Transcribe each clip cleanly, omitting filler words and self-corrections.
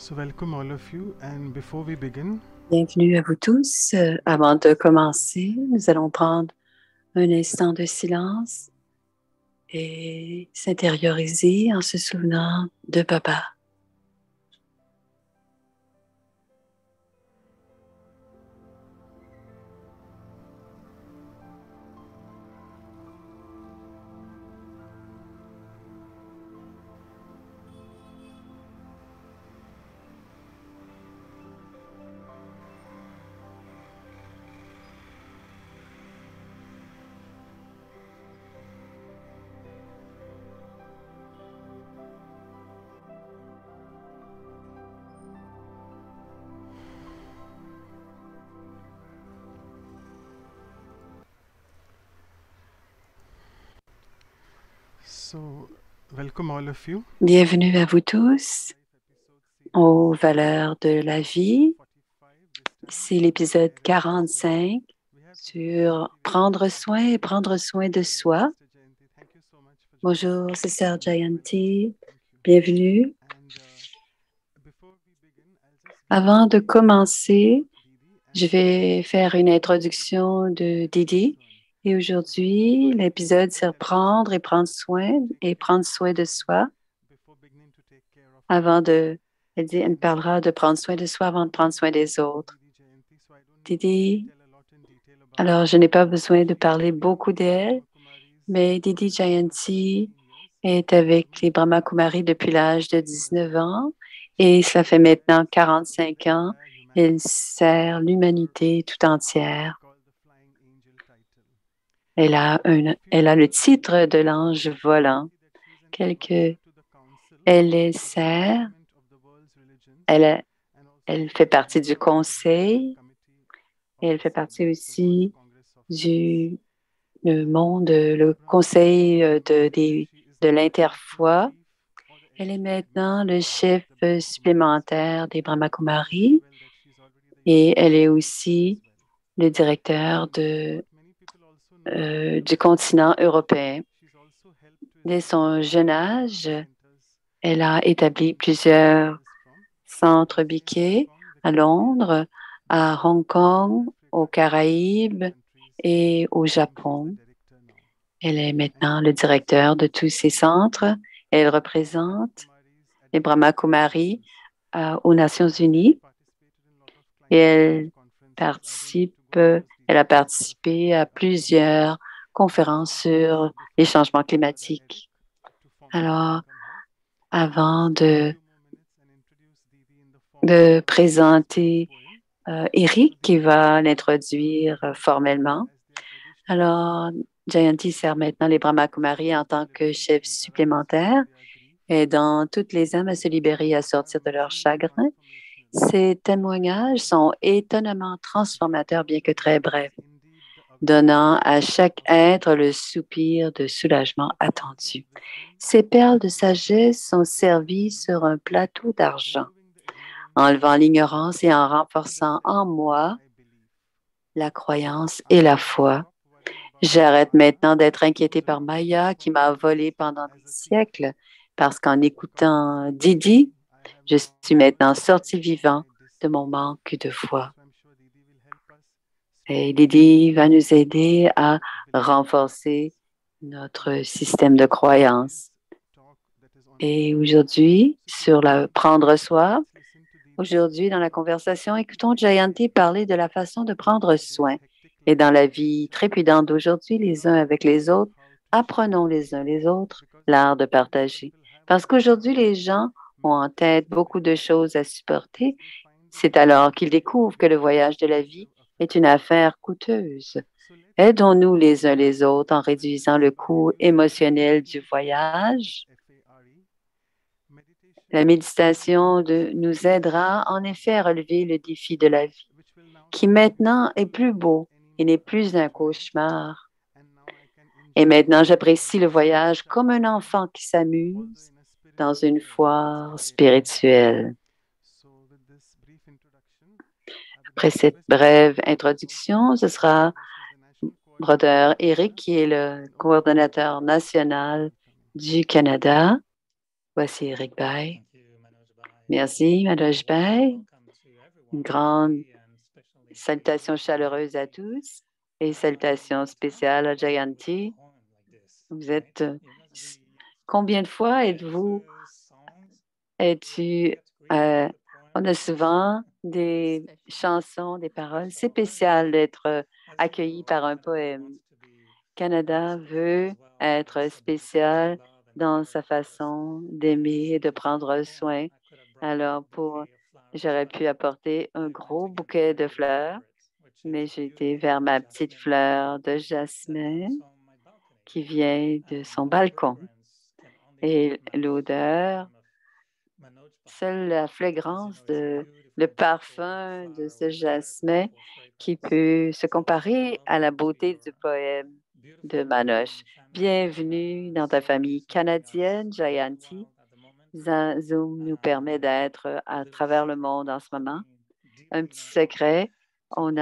So welcome all of you, and before we begin, Bienvenue à vous tous. Avant de commencer, nous allons prendre un instant de silence et s'intérioriser en se souvenant de Papa. so welcome all of you. Bienvenue à vous tous aux valeurs de la vie. C'est l'épisode 45 sur prendre soin et prendre soin de soi. Bonjour, c'est Sœur Jayanti. Bienvenue. Avant de commencer, je vais faire une introduction de Didi. Et aujourd'hui, l'épisode c'est prendre et prendre soin de soi. Elle parlera de prendre soin de soi avant de prendre soin des autres. Didi, alors je n'ai pas besoin de parler beaucoup d'elle, mais Didi Jayanti est avec les Brahma Kumaris depuis l'âge de 19 ans et cela fait maintenant 45 ans. Elle sert l'humanité tout entière. Elle a le titre de l'ange volant. Elle sert, elle fait partie du conseil et elle fait partie aussi du le conseil de l'interfoi. Elle est maintenant le chef supplémentaire des Brahma Kumaris et elle est aussi le directeur du continent européen. Dès son jeune âge, elle a établi plusieurs centres biquets à Londres, à Hong Kong, aux Caraïbes et au Japon. Elle est maintenant le directeur de tous ces centres. Elle représente les Brahma Kumaris aux Nations Unies et elle a participé à plusieurs conférences sur les changements climatiques. Alors, avant de présenter Eric qui va l'introduire formellement. Alors, Jayanti sert maintenant les Brahma Kumaris en tant que chef supplémentaire, aidant toutes les âmes à se libérer et à sortir de leur chagrin. Ces témoignages sont étonnamment transformateurs, bien que très brefs, donnant à chaque être le soupir de soulagement attendu. Ces perles de sagesse sont servies sur un plateau d'argent, enlevant l'ignorance et en renforçant en moi la croyance et la foi. J'arrête maintenant d'être inquiétée par Maya qui m'a volé pendant des siècles parce qu'en écoutant Didi, je suis maintenant sortie vivant de mon manque de foi. Et Didi va nous aider à renforcer notre système de croyance. Et aujourd'hui, sur le prendre soin, aujourd'hui, dans la conversation, écoutons Jayanti parler de la façon de prendre soin. Et dans la vie trépidante d'aujourd'hui, les uns avec les autres, apprenons les uns les autres l'art de partager. Parce qu'aujourd'hui, les gens ont en tête beaucoup de choses à supporter. C'est alors qu'ils découvrent que le voyage de la vie est une affaire coûteuse. Aidons-nous les uns les autres en réduisant le coût émotionnel du voyage. La méditation nous aidera en effet à relever le défi de la vie, qui maintenant est plus beau et n'est plus un cauchemar. Et maintenant, j'apprécie le voyage comme un enfant qui s'amuse dans une foire spirituelle. Après cette brève introduction, ce sera Brother Eric, qui est le coordonnateur national du Canada. Voici Eric Bay. Merci, Madoj Bay. Une grande salutation chaleureuse à tous et salutations spéciales à Jayanti. Vous êtes combien de fois es-tu on a souvent des chansons, des paroles. C'est spécial d'être accueilli par un poème. Canada veut être spécial dans sa façon d'aimer et de prendre soin. Alors, j'aurais pu apporter un gros bouquet de fleurs, mais j'ai été vers ma petite fleur de jasmin qui vient de son balcon. Et l'odeur, seule la flagrance le parfum de ce jasmin qui peut se comparer à la beauté du poème de Manoj. Bienvenue dans ta famille canadienne, Jayanti. Zoom nous permet d'être à travers le monde en ce moment. Un petit secret, on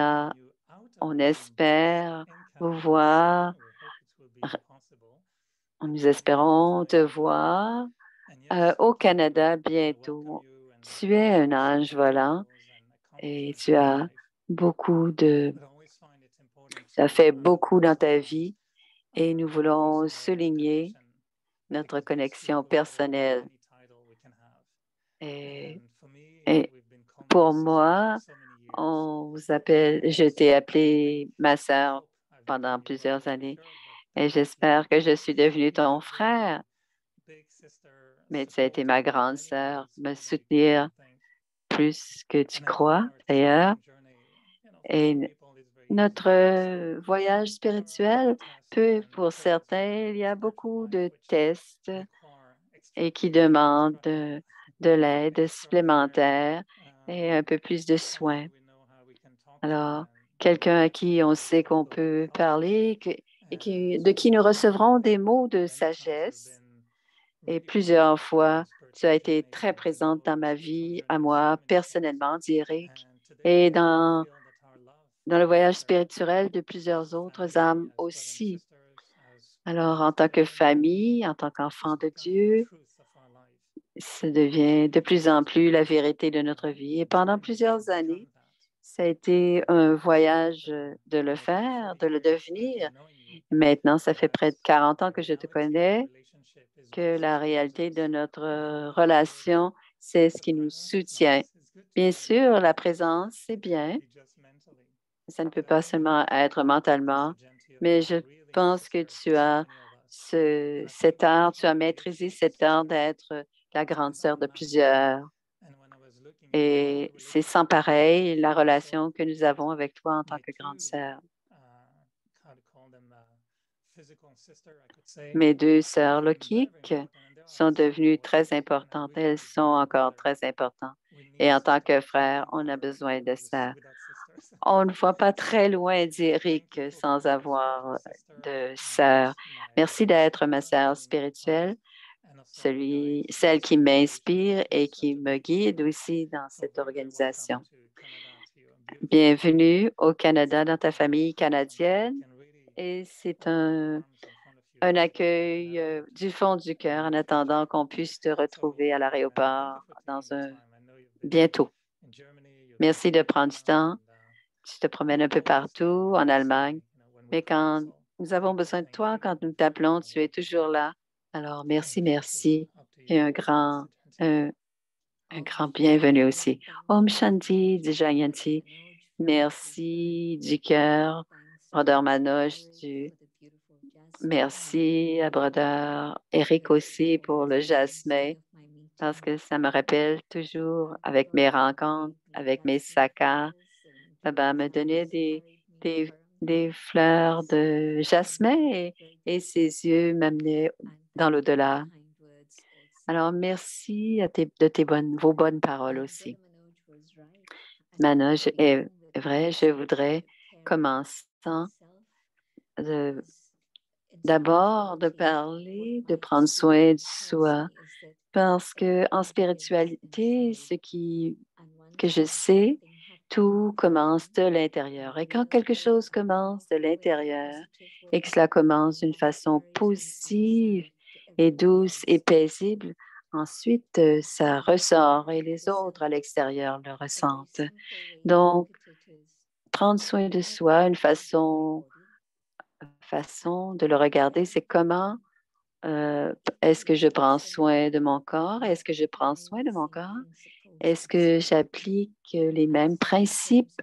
espère vous voir, nous espérons te voir au Canada bientôt. Tu es un ange volant et tu as tu as fait beaucoup dans ta vie et nous voulons souligner notre connexion personnelle. Et, et pour moi, je t'ai appelé ma sœur pendant plusieurs années et j'espère que je suis devenue ton frère. Mais tu as été ma grande sœur, me soutenir plus que tu crois d'ailleurs. Et notre voyage spirituel pour certains, il y a beaucoup de tests et qui demandent de l'aide supplémentaire et un peu plus de soins. Alors, quelqu'un à qui on sait qu'on peut parler de qui nous recevrons des mots de sagesse. Et plusieurs fois, tu as été très présente dans ma vie, à moi, personnellement, dit Eric, et dans le voyage spirituel de plusieurs autres âmes aussi. Alors, en tant que famille, en tant qu'enfant de Dieu, ça devient de plus en plus la vérité de notre vie. Et pendant plusieurs années, ça a été un voyage de le faire, de le devenir. Maintenant, ça fait près de 40 ans que je te connais, que la réalité de notre relation, c'est ce qui nous soutient. Bien sûr, la présence, c'est bien. Ça ne peut pas seulement être mentalement, mais je pense que tu as cet art, tu as maîtrisé cet art d'être la grande sœur de plusieurs. Et c'est sans pareil la relation que nous avons avec toi en tant que grande sœur. Mes deux sœurs Lokik sont devenues très importantes. Elles sont encore très importantes. Et en tant que frère, on a besoin de ça. On ne voit pas très loin d'Éric sans avoir de sœur. Merci d'être ma sœur spirituelle, celle qui m'inspire et qui me guide aussi dans cette organisation. Bienvenue au Canada dans ta famille canadienne. Et c'est un accueil du fond du cœur en attendant qu'on puisse te retrouver à l'aéroport bientôt. Merci de prendre du temps. Tu te promènes un peu partout en Allemagne, mais quand nous avons besoin de toi, quand nous t'appelons, tu es toujours là. Alors, merci, merci et un grand bienvenue aussi. Om Shanti, dit Jayanti. Merci du cœur, Brother Manoj. Merci à Brother Eric aussi pour le jasmin, parce que ça me rappelle toujours avec mes rencontres, avec mes sakas. Baba me donnait des fleurs de jasmin et ses yeux m'amenaient dans l'au-delà. Alors, merci de vos bonnes paroles aussi. Manoj est vrai, je voudrais commencer d'abord de parler, de prendre soin de soi, parce que en spiritualité, que je sais, tout commence de l'intérieur. Et quand quelque chose commence de l'intérieur et que cela commence d'une façon positive et douce et paisible, Ensuite, ça ressort et les autres à l'extérieur le ressentent. Donc, prendre soin de soi, une façon de le regarder, c'est comment est-ce que je prends soin de mon corps? Est-ce que je prends soin de mon corps? Est-ce que j'applique les mêmes principes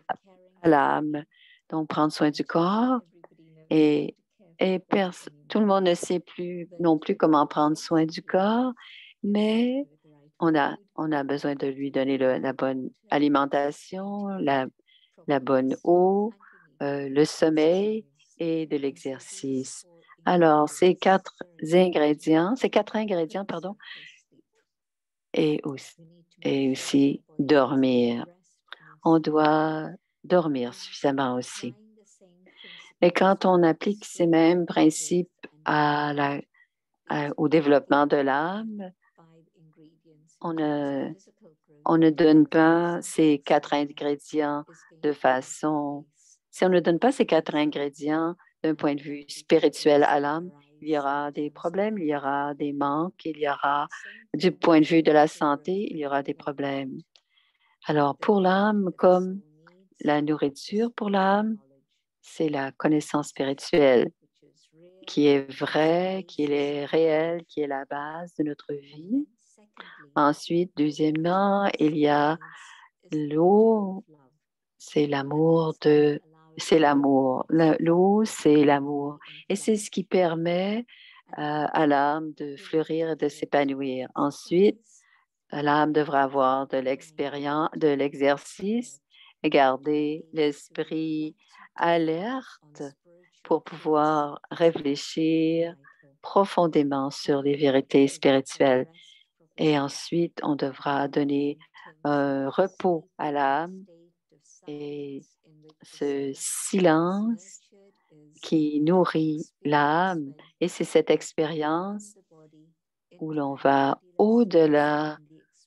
à l'âme? Donc, prendre soin du corps et, tout le monde ne sait plus non plus comment prendre soin du corps, mais on a besoin de lui donner la bonne alimentation, la bonne eau, le sommeil et de l'exercice. Alors, ces quatre ingrédients, pardon, et aussi dormir. On doit dormir suffisamment aussi. Et quand on applique ces mêmes principes au développement de l'âme, on ne donne pas ces quatre ingrédients de façon... Si on ne donne pas ces quatre ingrédients d'un point de vue spirituel à l'âme, il y aura des problèmes, il y aura des manques, il y aura, du point de vue de la santé, il y aura des problèmes. Alors, pour l'âme, comme la nourriture pour l'âme, c'est la connaissance spirituelle qui est vraie, qui est réelle, qui est la base de notre vie. Ensuite, deuxièmement, il y a l'eau, c'est l'amour c'est l'amour. L'eau, c'est l'amour. Et c'est ce qui permet à l'âme de fleurir et de s'épanouir. Ensuite, l'âme devra avoir de l'expérience, de l'exercice et garder l'esprit alerte pour pouvoir réfléchir profondément sur les vérités spirituelles. Et ensuite, on devra donner un repos à l'âme et ce silence qui nourrit l'âme. Et c'est cette expérience où l'on va au-delà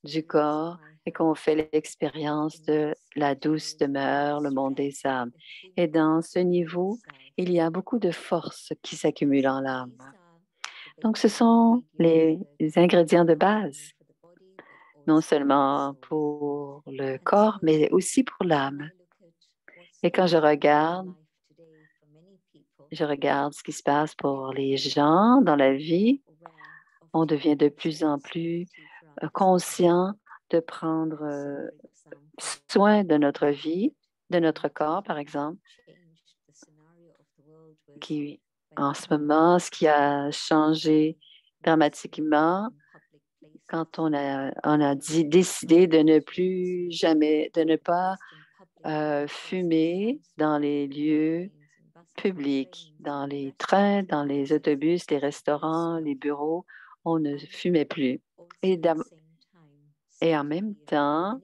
du corps et qu'on fait l'expérience de la douce demeure, le monde des âmes. Et dans ce niveau, il y a beaucoup de force qui s'accumule en l'âme. Donc, ce sont les ingrédients de base, non seulement pour le corps, mais aussi pour l'âme. Et quand je regarde ce qui se passe pour les gens dans la vie, on devient de plus en plus conscient de prendre soin de notre vie, de notre corps, par exemple, qui, en ce moment, ce qui a changé dramatiquement quand on a décidé de ne plus jamais, de ne pas fumer dans les lieux publics, dans les trains, dans les autobus, les restaurants, les bureaux, on ne fumait plus. Et en même temps,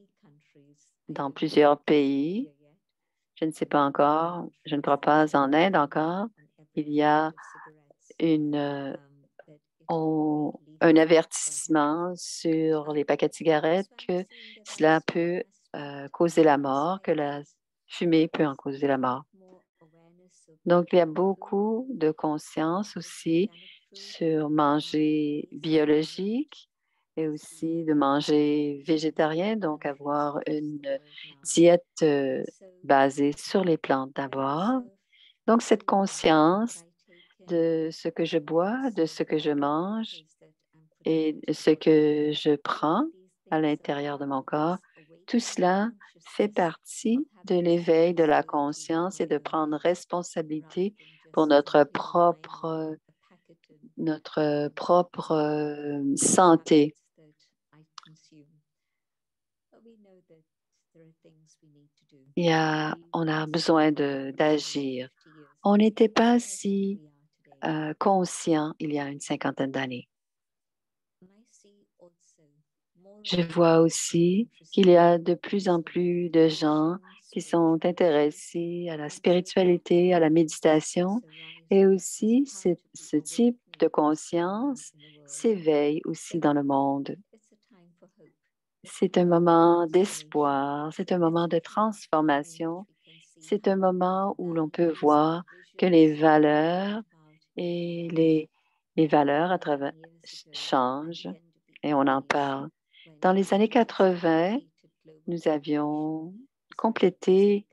dans plusieurs pays, je ne sais pas encore, je ne crois pas en Inde encore, il y a un avertissement sur les paquets de cigarettes que cela peut causer la mort, que la fumée peut en causer la mort. Donc, il y a beaucoup de conscience aussi sur manger biologique et aussi de manger végétarien, donc avoir une diète basée sur les plantes d'abord. Donc, cette conscience de ce que je bois, de ce que je mange et ce que je prends à l'intérieur de mon corps, tout cela fait partie de l'éveil de la conscience et de prendre responsabilité pour notre propre santé. On a besoin d'agir. On n'était pas si conscient il y a une cinquantaine d'années. Je vois aussi qu'il y a de plus en plus de gens qui sont intéressés à la spiritualité, à la méditation, et aussi ce type de conscience s'éveille aussi dans le monde. C'est un moment d'espoir, c'est un moment de transformation, c'est un moment où l'on peut voir que les valeurs et les valeurs à travers changent et on en parle. Dans les années 80, nous avions complété,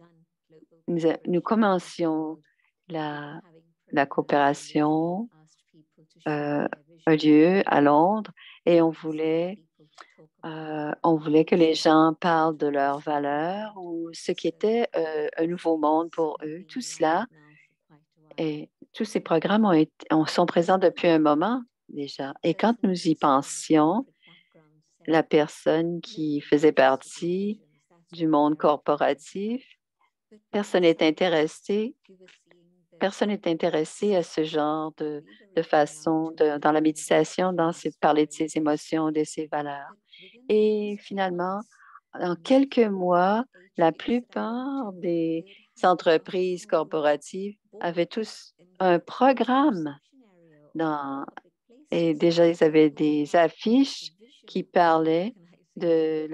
nous commencions la coopération, un lieu à Londres, et on voulait que les gens parlent de leurs valeurs ou ce qui était un nouveau monde pour eux. Tout cela et tous ces programmes sont présents depuis un moment déjà. Et quand nous y pensions, la personne qui faisait partie du monde corporatif, personne n'est intéressé. Personne n'est intéressé à ce genre de façon, dans la méditation, parler de ses émotions, de ses valeurs. Et finalement, en quelques mois, la plupart des entreprises corporatives avaient tous un programme et déjà, ils avaient des affiches qui parlaient des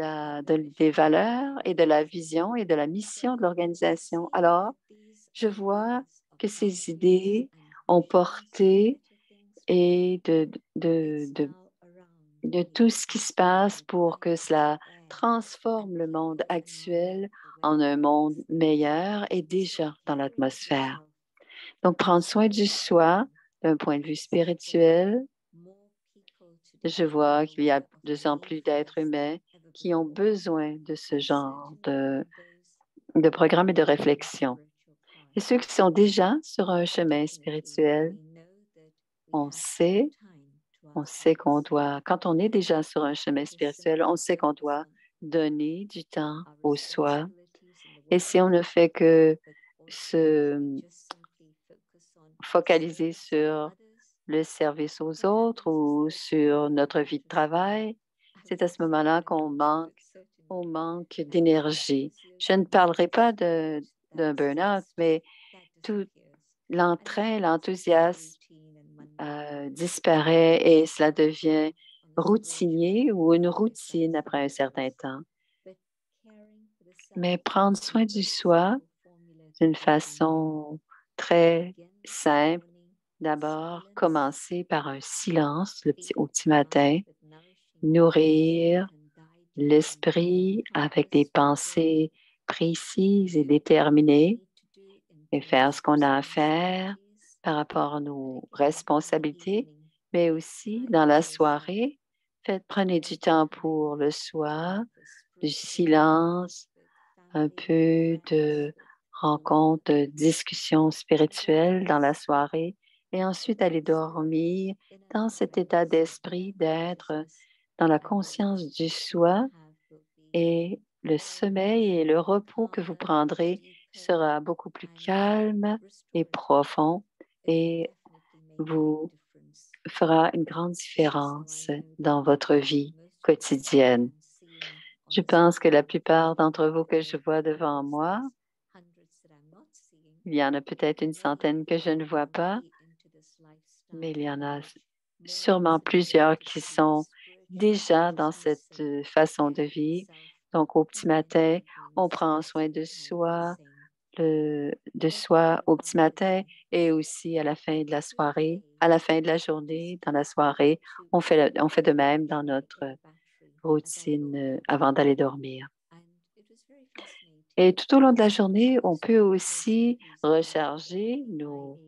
valeurs et de la vision et de la mission de l'organisation. Alors, je vois que ces idées ont porté et de tout ce qui se passe pour que cela transforme le monde actuel en un monde meilleur et déjà dans l'atmosphère. Donc, prendre soin du soi d'un point de vue spirituel, je vois qu'il y a de plus en plus d'êtres humains qui ont besoin de ce genre de programme et de réflexion. Et ceux qui sont déjà sur un chemin spirituel, on sait qu'on doit, quand on est déjà sur un chemin spirituel, on sait qu'on doit donner du temps au soi. Et si on ne fait que se focaliser sur le service aux autres ou sur notre vie de travail, c'est à ce moment-là on manque d'énergie. Je ne parlerai pas d'un burn-out, mais tout l'entrain, l'enthousiasme disparaît et cela devient routinier ou une routine après un certain temps. Mais prendre soin du soi d'une façon très simple, d'abord commencer par un silence au petit matin, nourrir l'esprit avec des pensées précises et déterminées et faire ce qu'on a à faire par rapport à nos responsabilités, mais aussi dans la soirée, prenez du temps pour le soi, du silence, un peu de rencontres, de discussions spirituelles dans la soirée et ensuite aller dormir dans cet état d'esprit d'être dans la conscience du soi et le sommeil et le repos que vous prendrez sera beaucoup plus calme et profond et vous fera une grande différence dans votre vie quotidienne. Je pense que la plupart d'entre vous que je vois devant moi, il y en a peut-être une centaine que je ne vois pas, mais il y en a sûrement plusieurs qui sont déjà dans cette façon de vivre. Donc, au petit matin, on prend soin de soi au petit matin et aussi à la fin de la soirée, à la fin de la journée, dans la soirée. On fait de même dans notre routine avant d'aller dormir. Et tout au long de la journée, on peut aussi recharger nos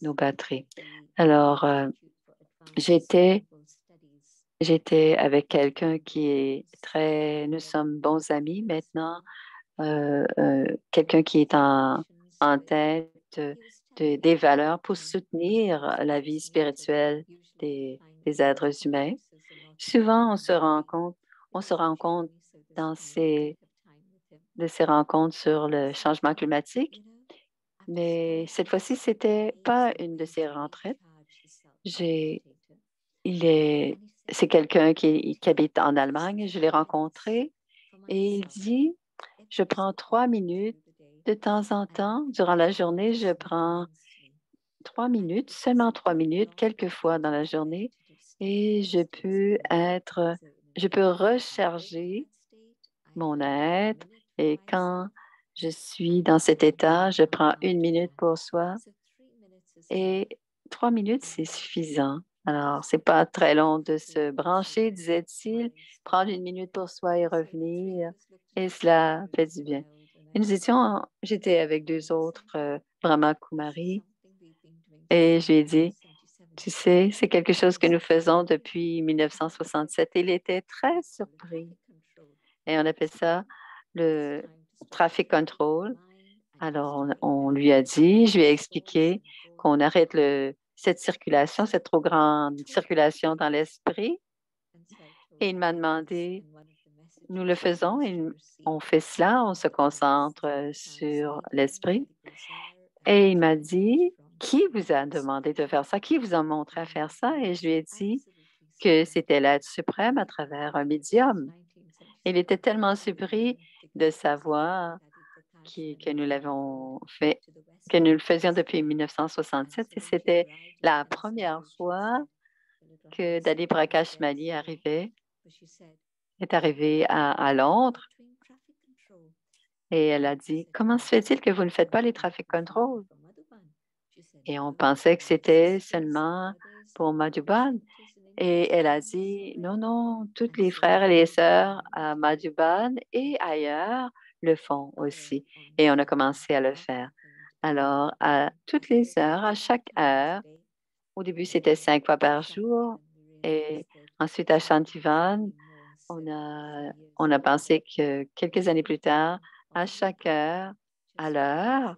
batteries. Alors, j'étais avec quelqu'un qui est nous sommes bons amis maintenant, quelqu'un qui est en tête des valeurs pour soutenir la vie spirituelle des êtres humains. Souvent, on se rend compte de ces rencontres sur le changement climatique, mais cette fois-ci, c'était pas une de ces retraites. C'est quelqu'un qui habite en Allemagne. Je l'ai rencontré et il dit, je prends 3 minutes de temps en temps. Durant la journée, je prends 3 minutes, seulement 3 minutes, quelques fois dans la journée, et je peux recharger mon être. Et quand je suis dans cet état, je prends 1 minute pour soi et 3 minutes, c'est suffisant. Alors, c'est pas très long de se brancher, disait-il, prendre une minute pour soi et revenir, et cela fait du bien. Et j'étais avec deux autres Brahma Kumaris, et je lui ai dit, tu sais, c'est quelque chose que nous faisons depuis 1967. Il était très surpris. Et on appelle ça le traffic control. Alors, on lui a dit, je lui ai expliqué qu'on arrête cette circulation, cette trop grande circulation dans l'esprit. Et il m'a demandé, nous le faisons, et on fait cela, on se concentre sur l'esprit. Et il m'a dit, qui vous a demandé de faire ça? Qui vous a montré à faire ça? Et je lui ai dit que c'était l'être suprême à travers un médium. Il était tellement surpris de savoir que nous l'avons fait, que nous le faisions depuis 1967. Et c'était la première fois que Dali Prakash Mali est arrivé à Londres. Et elle a dit, comment se fait-il que vous ne faites pas les traffic control? Et on pensait que c'était seulement pour Madhuban. Et elle a dit, non, non, tous les frères et les sœurs à Madhuban et ailleurs le font aussi. Et on a commencé à le faire. Alors, à toutes les heures, à chaque heure, au début, c'était 5 fois par jour. Et ensuite, à Shantivan, on a pensé que quelques années plus tard, à chaque heure, à l'heure,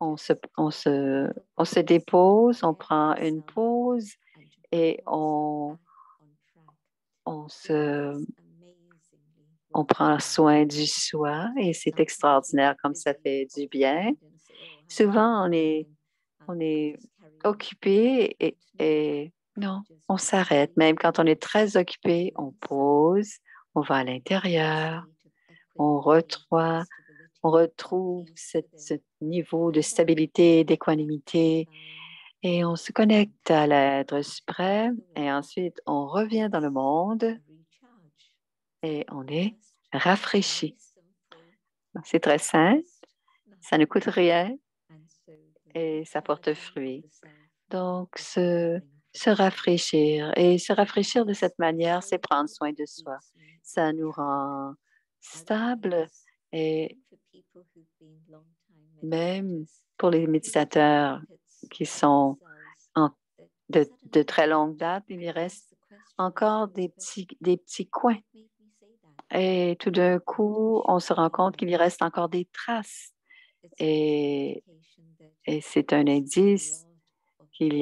on se dépose, on prend une pause et on se, on prend soin du soi et c'est extraordinaire comme ça fait du bien. Souvent, on est occupé et non, on s'arrête. Même quand on est très occupé, on pose, on va à l'intérieur, on retrouve ce niveau de stabilité, d'équanimité et on se connecte à l'être suprême et ensuite on revient dans le monde et on est rafraîchi. C'est très simple, ça ne coûte rien et ça porte fruit. Donc, se rafraîchir et se rafraîchir de cette manière, c'est prendre soin de soi. Ça nous rend stable et même pour les méditateurs qui sont de très longue date, il y reste encore des petits coins. Et tout d'un coup, on se rend compte qu'il y reste encore des traces. Et, et c'est un indice qu'il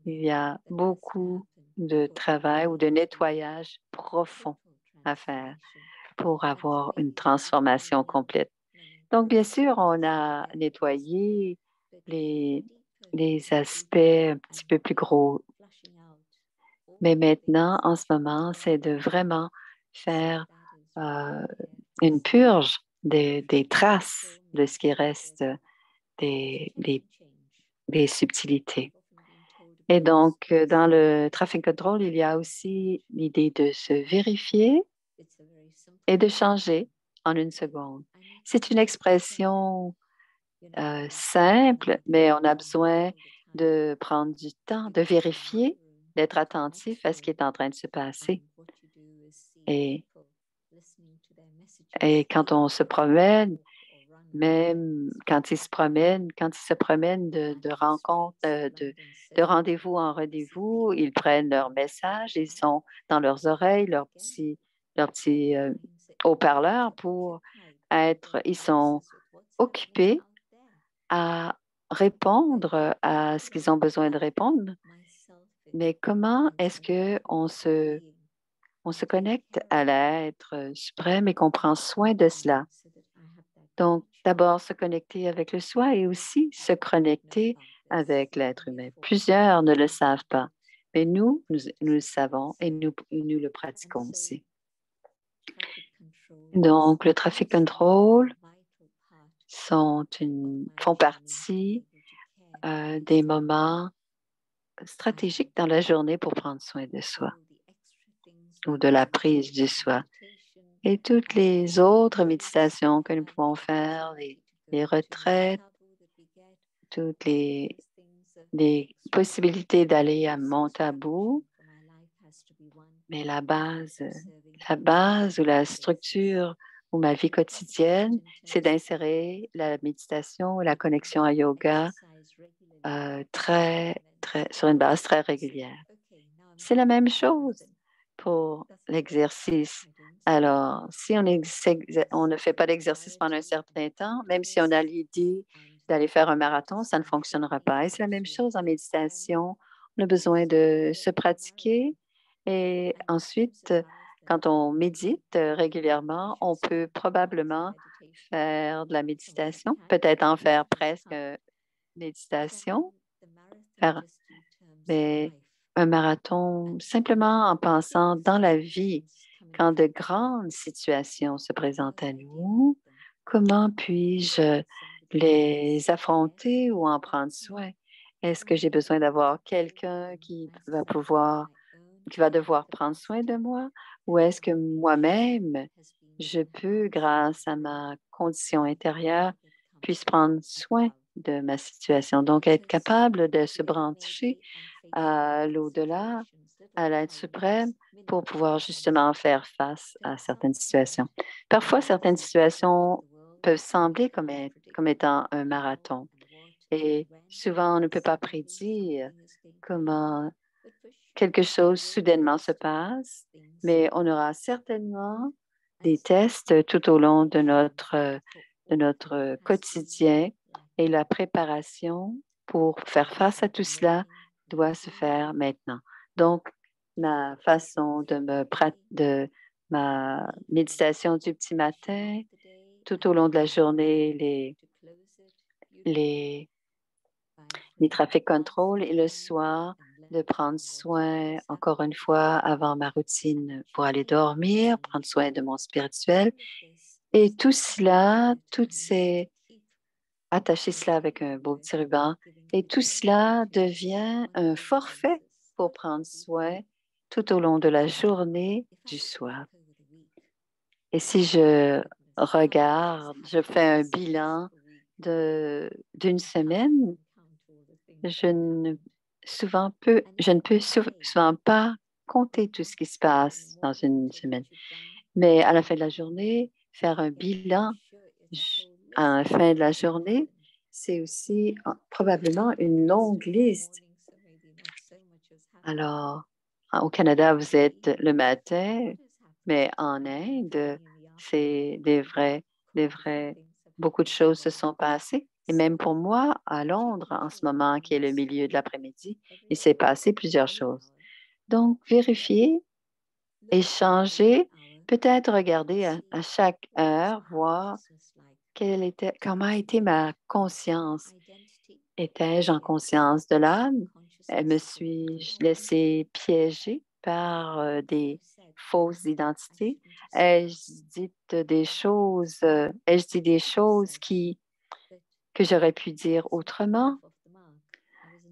il y a beaucoup de travail ou de nettoyage profond à faire pour avoir une transformation complète. Donc, bien sûr, on a nettoyé les, les aspects un petit peu plus gros. Mais maintenant, en ce moment, c'est de vraiment faire euh, une purge des traces de ce qui reste des subtilités. Et donc, dans le traffic control, il y a aussi l'idée de se vérifier et de changer en une seconde. C'est une expression simple, mais on a besoin de prendre du temps, de vérifier, d'être attentif à ce qui est en train de se passer. Et, et quand on se promène, même quand ils se promènent de rencontre, de rendez-vous en rendez-vous, ils prennent leur message, ils sont dans leurs oreilles, leurs petits haut-parleurs ils sont occupés à répondre à ce qu'ils ont besoin de répondre. Mais comment est-ce on se connecte à l'être suprême et qu'on prend soin de cela? Donc, d'abord, se connecter avec le soi et aussi se connecter avec l'être humain. Plusieurs ne le savent pas, mais nous le savons et nous le pratiquons aussi. Donc, le traffic control font partie des moments stratégiques dans la journée pour prendre soin de soi ou de la prise du soi. Et toutes les autres méditations que nous pouvons faire, les retraites, toutes des possibilités d'aller à Montabou, mais la base ou la structure ou ma vie quotidienne, c'est d'insérer la méditation et la connexion à yoga sur une base très régulière. C'est la même chose pour l'exercice. Alors, si on ne fait pas d'exercice pendant un certain temps, même si on a l'idée d'aller faire un marathon, ça ne fonctionnera pas. Et c'est la même chose en méditation. On a besoin de se pratiquer et ensuite, quand on médite régulièrement, on peut probablement faire de la méditation, peut-être en faire presque méditation, faire mais un marathon simplement en pensant dans la vie, quand de grandes situations se présentent à nous, comment puis-je les affronter ou en prendre soin? Est-ce que j'ai besoin d'avoir quelqu'un qui va devoir prendre soin de moi ou est-ce que moi-même, je peux, grâce à ma condition intérieure, puisse prendre soin de ma situation? Donc, être capable de se brancher à l'au-delà, à l'être suprême, pour pouvoir justement faire face à certaines situations. Parfois, certaines situations peuvent sembler comme étant un marathon. Et souvent, on ne peut pas prédire comment quelque chose soudainement se passe, mais on aura certainement des tests tout au long de notre quotidien et la préparation pour faire face à tout cela doit se faire maintenant. Donc, ma façon de ma méditation du petit matin, tout au long de la journée, les, les traffic control et le soir, de prendre soin, encore une fois, avant ma routine pour aller dormir, prendre soin de mon spirituel. Et tout cela, attacher cela avec un beau petit ruban, et tout cela devient un forfait pour prendre soin tout au long de la journée du soir. Et si je regarde, je fais un bilan d'une semaine, je ne peux souvent pas compter tout ce qui se passe dans une semaine. Mais à la fin de la journée, faire un bilan à la fin de la journée, c'est aussi probablement une longue liste. Alors, au Canada, vous êtes le matin, mais en Inde, c'est beaucoup de choses se sont passées. Et même pour moi, à Londres, en ce moment, qui est le milieu de l'après-midi, il s'est passé plusieurs choses. Donc, vérifier, échanger, peut-être regarder à chaque heure, voir comment était ma conscience. Étais-je en conscience de l'âme? Me suis-je laissé piéger par des fausses identités? Ai-je dit des choses que j'aurais pu dire autrement?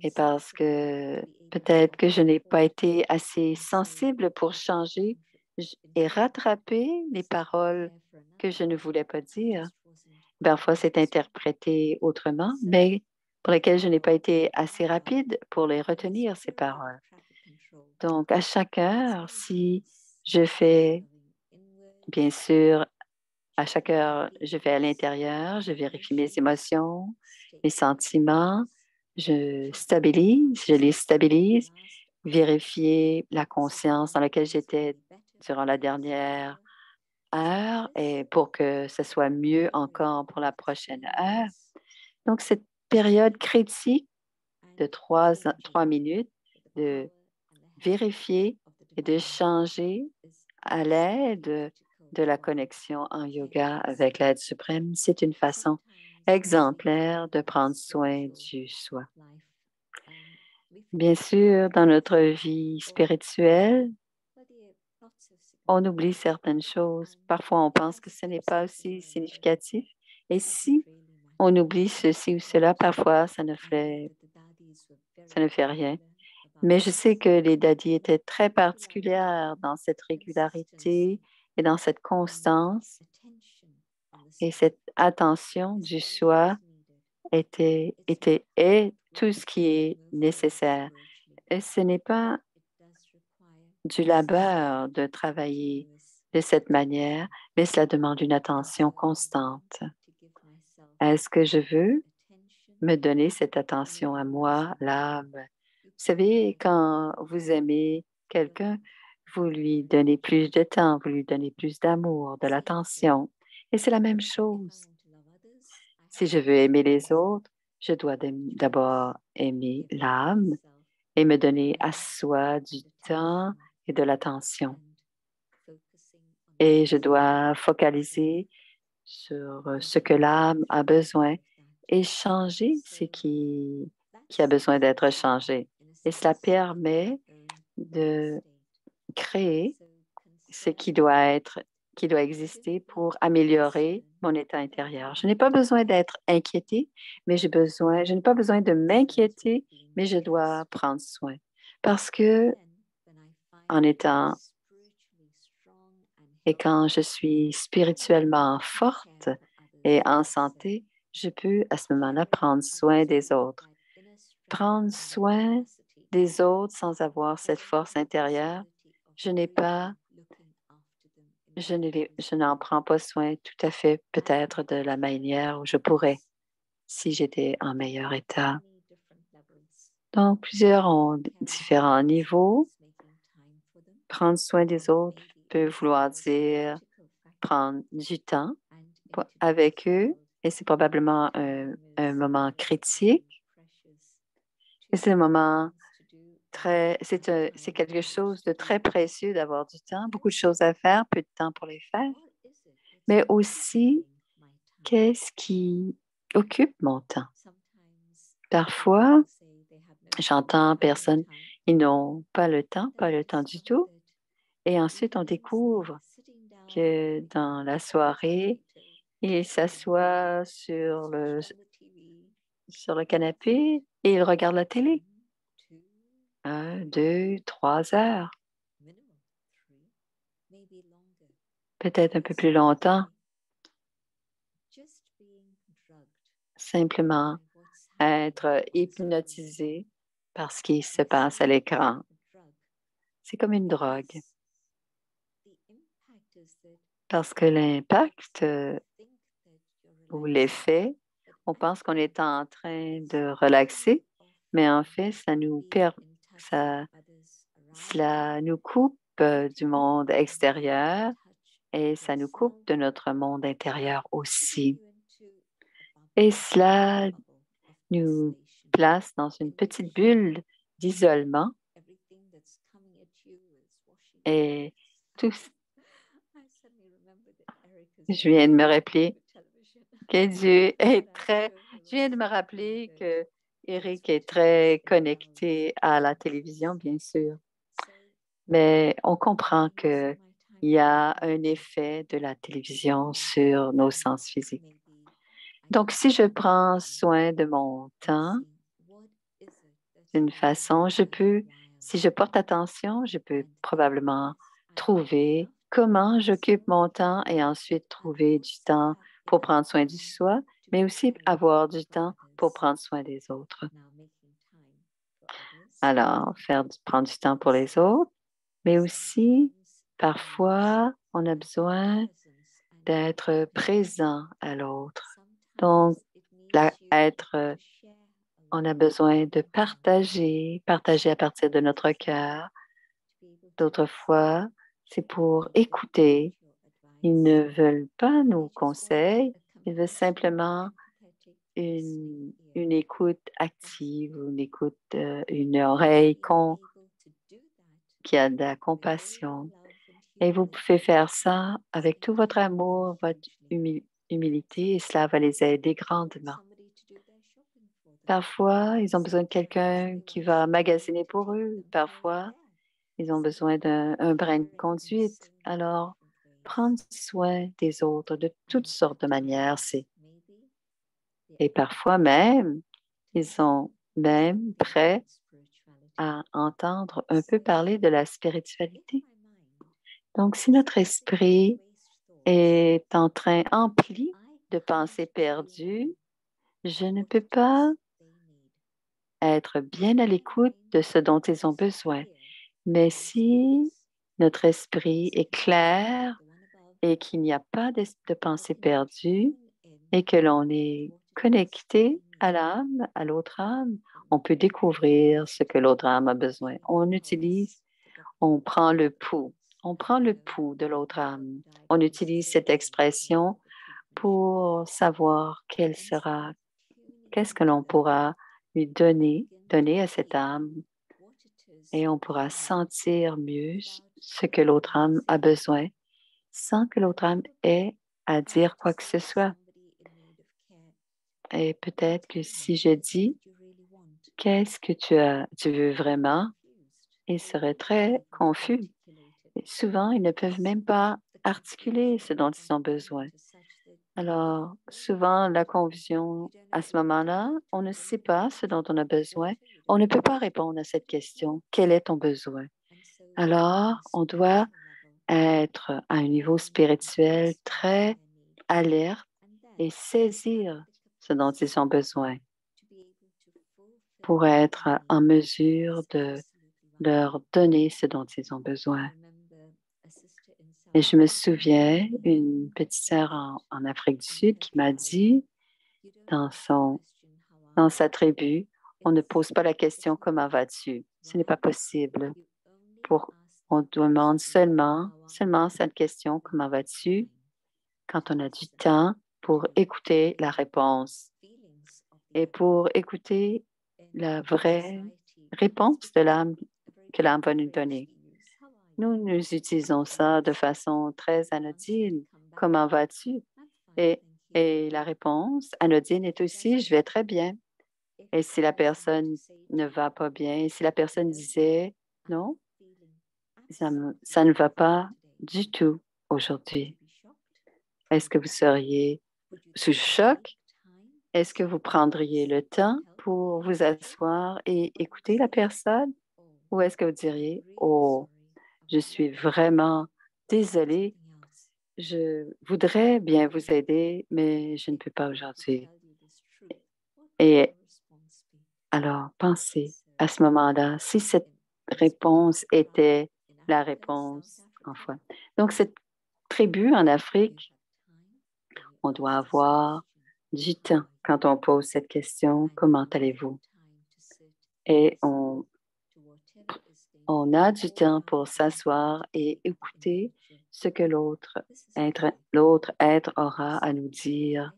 Et parce que peut-être que je n'ai pas été assez sensible pour changer et rattraper les paroles que je ne voulais pas dire. Parfois, c'est interprété autrement, mais pour lesquelles je n'ai pas été assez rapide pour les retenir, ces paroles. Donc, à chaque heure, si je fais, bien sûr, à chaque heure, je vais à l'intérieur, je vérifie mes émotions, mes sentiments, je les stabilise, vérifier la conscience dans laquelle j'étais durant la dernière heure et pour que ce soit mieux encore pour la prochaine heure. Donc, cette période critique de 3 minutes, de vérifier et de changer à l'aide de la connexion en yoga avec l'aide suprême, c'est une façon exemplaire de prendre soin du soi. Bien sûr, dans notre vie spirituelle, on oublie certaines choses. Parfois, on pense que ce n'est pas aussi significatif. Et si on oublie ceci ou cela, parfois, ça ne fait rien. Mais je sais que les daddies étaient très particulières dans cette régularité et dans cette constance et cette attention du soi est tout ce qui est nécessaire. Et ce n'est pas du labeur de travailler de cette manière, mais cela demande une attention constante. Est-ce que je veux me donner cette attention à moi, l'âme? Vous savez, quand vous aimez quelqu'un, vous lui donnez plus de temps, vous lui donnez plus d'amour, de l'attention. Et c'est la même chose. Si je veux aimer les autres, je dois d'abord aimer l'âme et me donner à soi du temps et de l'attention. Et je dois focaliser sur ce que l'âme a besoin et changer ce qui a besoin d'être changé. Et cela permet de créer ce qui doit exister pour améliorer mon état intérieur. Je n'ai pas besoin d'être inquiété, mais je n'ai pas besoin de m'inquiéter, mais je dois prendre soin. Parce que en étant et quand je suis spirituellement forte et en santé, je peux à ce moment-là prendre soin des autres. Prendre soin des autres sans avoir cette force intérieure, je n'en prends pas soin tout à fait, peut-être de la manière où je pourrais si j'étais en meilleur état. Donc, plusieurs ont différents niveaux. Prendre soin des autres peut vouloir dire prendre du temps avec eux et c'est probablement un moment critique. Et c'est un moment c'est quelque chose de très précieux d'avoir du temps, beaucoup de choses à faire, peu de temps pour les faire, mais aussi qu'est-ce qui occupe mon temps. Parfois, j'entends personnes, ils n'ont pas le temps du tout. Et ensuite, on découvre que dans la soirée, ils s'assoient sur le canapé et ils regardent la télé. 1, 2, 3 heures, peut-être un peu plus longtemps, simplement être hypnotisé par ce qui se passe à l'écran. C'est comme une drogue. Parce que l'impact ou l'effet, on pense qu'on est en train de relaxer, mais en fait, cela nous coupe du monde extérieur et ça nous coupe de notre monde intérieur aussi. Et cela nous place dans une petite bulle d'isolement et tout. Je viens de me rappeler que Dieu est très. Je viens de me rappeler que Eric est très connecté à la télévision, bien sûr. Mais on comprend qu'il y a un effet de la télévision sur nos sens physiques. Donc, si je prends soin de mon temps d'une façon, si je porte attention, je peux probablement trouver comment j'occupe mon temps et ensuite trouver du temps pour prendre soin du soi, mais aussi avoir du temps pour prendre soin des autres. Alors, prendre du temps pour les autres, mais aussi, parfois, on a besoin d'être présent à l'autre. Donc, on a besoin de partager à partir de notre cœur. D'autres fois, c'est pour écouter. Ils ne veulent pas nos conseils, ils veulent simplement une écoute active, une oreille qui a de la compassion. Et vous pouvez faire ça avec tout votre amour, votre humilité, et cela va les aider grandement. Parfois, ils ont besoin de quelqu'un qui va magasiner pour eux. Parfois, ils ont besoin d'un brin de conduite. Alors, prendre soin des autres de toutes sortes de manières, et parfois même, ils sont même prêts à entendre un peu parler de la spiritualité. Donc, si notre esprit est empli de pensées perdues, Je ne peux pas être bien à l'écoute de ce dont ils ont besoin. Mais si notre esprit est clair et qu'il n'y a pas de pensée perdue et que l'on est connecté à l'âme, à l'autre âme, on peut découvrir ce que l'autre âme a besoin. On prend le pouls. On prend le pouls de l'autre âme. On utilise cette expression pour savoir qu'est-ce que l'on pourra lui donner à cette âme, et on pourra sentir mieux ce que l'autre âme a besoin sans que l'autre âme ait à dire quoi que ce soit. Et peut-être que si je dis qu'est-ce que tu veux vraiment, ils seraient très confus. Et souvent, ils ne peuvent même pas articuler ce dont ils ont besoin. Alors, souvent, la confusion, à ce moment-là, on ne sait pas ce dont on a besoin. On ne peut pas répondre à cette question. Quel est ton besoin? Alors, on doit être à un niveau spirituel très alerte et saisir ce dont ils ont besoin pour être en mesure de leur donner ce dont ils ont besoin. Et je me souviens, une petite sœur en Afrique du Sud qui m'a dit dans sa tribu, on ne pose pas la question comment vas-tu? Ce n'est pas possible. On demande seulement cette question comment vas-tu quand on a du temps pour écouter la réponse et pour écouter la vraie réponse de l'âme que l'âme va nous donner. Nous utilisons ça de façon très anodine. Comment vas-tu? Et, et la réponse anodine est aussi, je vais très bien. Et si la personne ne va pas bien, et si la personne disait, non, ça ne va pas du tout aujourd'hui, est-ce que vous seriez sous choc? Est-ce que vous prendriez le temps pour vous asseoir et écouter la personne? Ou est-ce que vous diriez, oh, je suis vraiment désolée, je voudrais bien vous aider, mais je ne peux pas aujourd'hui. Et alors, pensez à ce moment-là, si cette réponse était la réponse en foi. Donc, cette tribu en Afrique, on doit avoir du temps quand on pose cette question, comment allez-vous? Et on a du temps pour s'asseoir et écouter ce que l'autre être aura à nous dire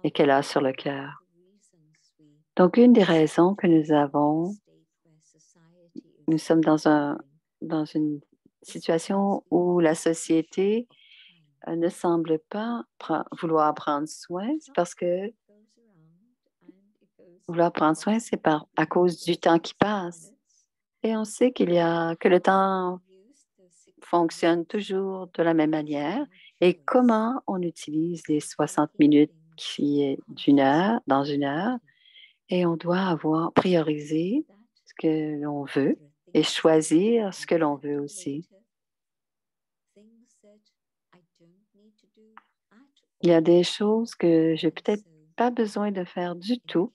et qu'elle a sur le cœur. Donc, une des raisons que nous sommes dans une situation où la société ne semble pas vouloir prendre soin, c'est parce que vouloir prendre soin, c'est à cause du temps qui passe. Et on sait que le temps fonctionne toujours de la même manière. Et comment on utilise les 60 minutes qui est dans une heure, et on doit avoir priorisé ce que l'on veut et choisir ce que l'on veut aussi. Il y a des choses que je n'ai peut-être pas besoin de faire du tout.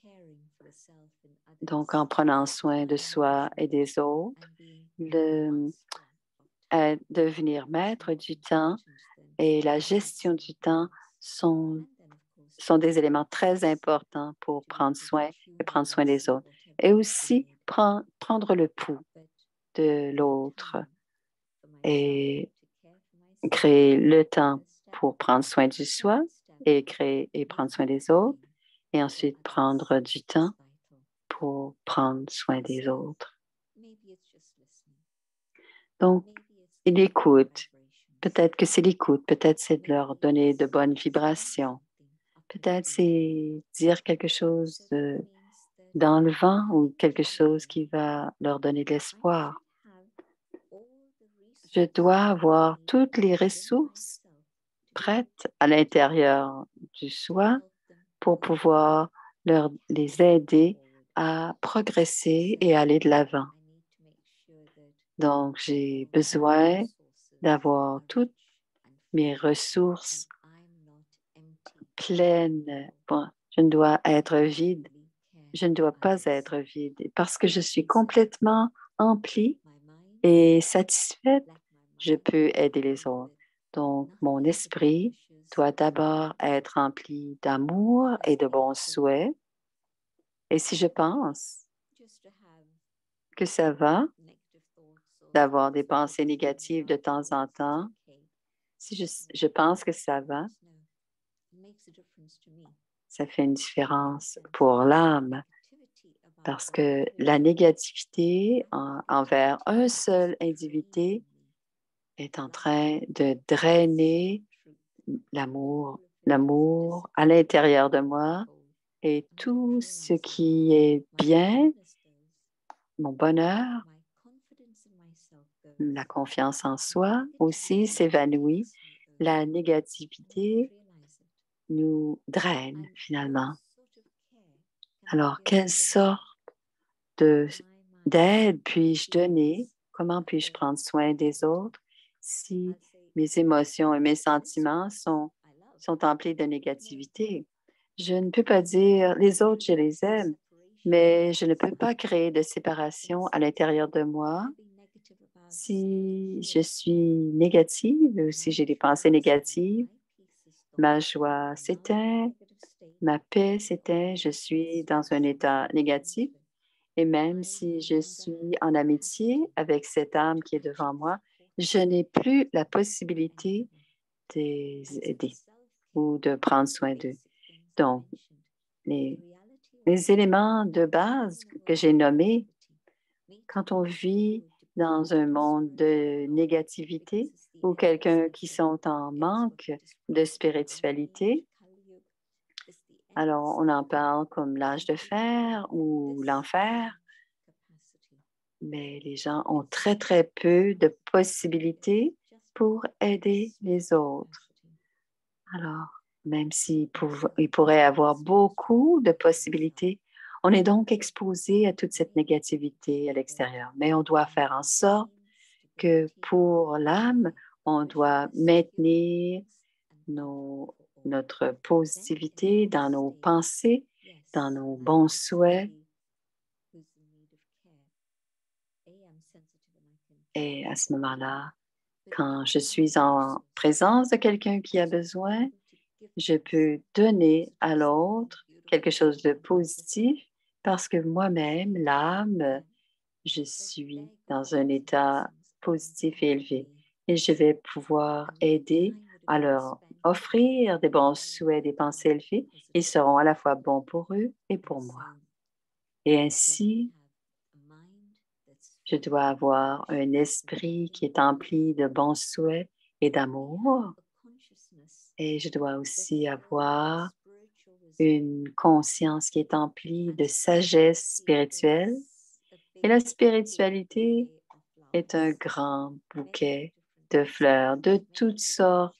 Donc, en prenant soin de soi et des autres, devenir maître du temps et la gestion du temps sont des éléments très importants pour prendre soin et prendre soin des autres. Et aussi prendre le pouls de l'autre et créer le temps pour prendre soin du soi et prendre soin des autres, et ensuite prendre du temps pour prendre soin des autres. Donc, il écoute. Peut-être que c'est l'écoute, peut-être c'est de leur donner de bonnes vibrations, peut-être c'est dire quelque chose d'enlevant ou quelque chose qui va leur donner de l'espoir. Je dois avoir toutes les ressources prêtes à l'intérieur du soi pour pouvoir les aider à progresser et aller de l'avant. Donc, j'ai besoin d'avoir toutes mes ressources pleines Je ne dois être vide. Je ne dois pas être vide parce que je suis complètement emplie et satisfaite. Je peux aider les autres. Donc, mon esprit doit d'abord être rempli d'amour et de bons souhaits. Et si je pense que ça va d'avoir des pensées négatives de temps en temps, si je pense que ça va, ça fait une différence pour l'âme parce que la négativité envers un seul individu est en train de drainer l'amour à l'intérieur de moi et tout ce qui est bien, mon bonheur, la confiance en soi aussi s'évanouit. La négativité nous draine finalement. Alors, quelle sorte d'aide puis-je donner? Comment puis-je prendre soin des autres si mes émotions et mes sentiments sont emplis de négativité? Je ne peux pas dire les autres, je les aime, mais je ne peux pas créer de séparation à l'intérieur de moi si je suis négative ou si j'ai des pensées négatives. Ma joie s'éteint, ma paix s'éteint, je suis dans un état négatif. Et même si je suis en amitié avec cette âme qui est devant moi, je n'ai plus la possibilité de les aider ou de prendre soin d'eux. Donc, les, les éléments de base que j'ai nommés, quand on vit dans un monde de négativité ou quelqu'un qui sont en manque de spiritualité, alors on en parle comme l'âge de fer ou l'enfer, mais les gens ont très, très peu de possibilités pour aider les autres. Alors, même s'ils pourraient avoir beaucoup de possibilités, on est donc exposé à toute cette négativité à l'extérieur. Mais on doit faire en sorte que pour l'âme, on doit maintenir notre positivité dans nos pensées, dans nos bons souhaits. Et à ce moment-là, quand je suis en présence de quelqu'un qui a besoin, je peux donner à l'autre quelque chose de positif parce que moi-même, l'âme, je suis dans un état positif et élevé. Et je vais pouvoir aider à leur offrir des bons souhaits, des pensées élevées. Ils seront à la fois bons pour eux et pour moi. Et ainsi, je dois avoir un esprit qui est empli de bons souhaits et d'amour. Et je dois aussi avoir une conscience qui est emplie de sagesse spirituelle. Et la spiritualité est un grand bouquet de fleurs de toutes sortes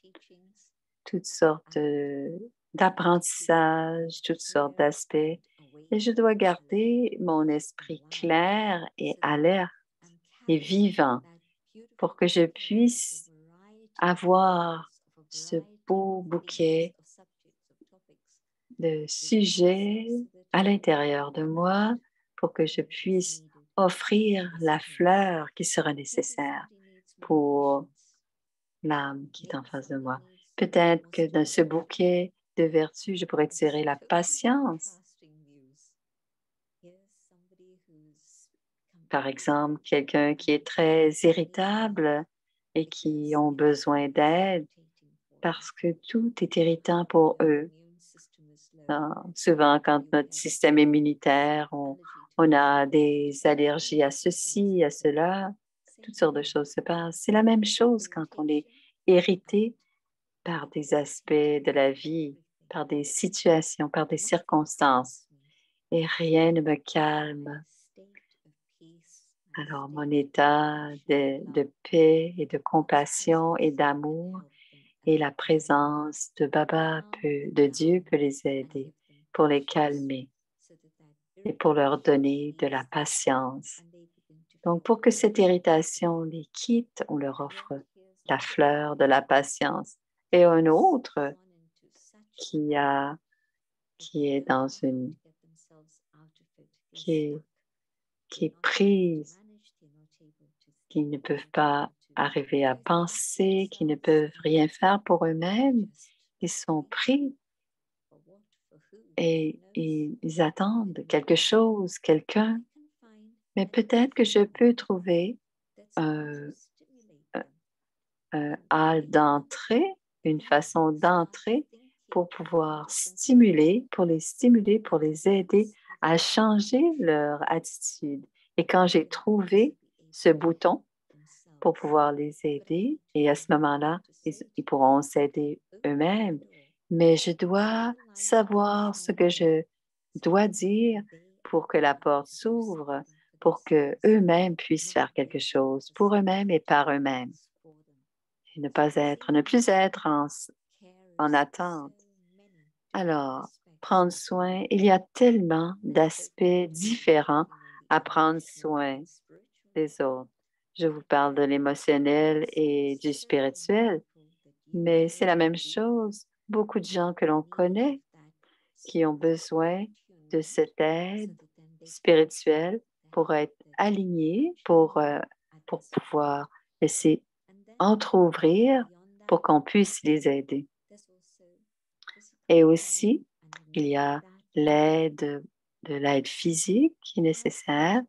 d'apprentissages, toutes sortes d'aspects. Et je dois garder mon esprit clair et alerte et vivant pour que je puisse avoir ce beau bouquet de sujets à l'intérieur de moi pour que je puisse offrir la fleur qui sera nécessaire pour l'âme qui est en face de moi. Peut-être que dans ce bouquet de vertus, je pourrais tirer la patience. Par exemple, quelqu'un qui est très irritable et qui ont besoin d'aide parce que tout est irritant pour eux. Souvent, quand notre système immunitaire, on a des allergies à ceci, à cela, toutes sortes de choses se passent. C'est la même chose quand on est irrité par des aspects de la vie, par des situations, par des circonstances. Et rien ne me calme. Alors, mon état de paix et de compassion et d'amour et la présence de Baba, de Dieu peut les aider pour les calmer et pour leur donner de la patience. Donc, pour que cette irritation les quitte, on leur offre la fleur de la patience. Et un autre qui qui est dans qui est prise, qui ne peuvent pas arriver à penser, qui ne peuvent rien faire pour eux-mêmes. Ils sont pris et ils attendent quelque chose, quelqu'un. Mais peut-être que je peux trouver un hall d'entrée, une façon d'entrer pour pouvoir pour les aider à changer leur attitude. Et quand j'ai trouvé ce bouton pour pouvoir les aider, et à ce moment-là, ils pourront s'aider eux-mêmes. Mais je dois savoir ce que je dois dire pour que la porte s'ouvre, pour que eux-mêmes puissent faire quelque chose pour eux-mêmes et par eux-mêmes. Et ne plus être en attente. Alors, prendre soin, il y a tellement d'aspects différents à prendre soin des autres. Je vous parle de l'émotionnel et du spirituel, mais c'est la même chose. Beaucoup de gens que l'on connaît qui ont besoin de cette aide spirituelle pour être alignés, pour pouvoir laisser entrouvrir pour qu'on puisse les aider. Et aussi, il y a de l'aide physique qui est nécessaire.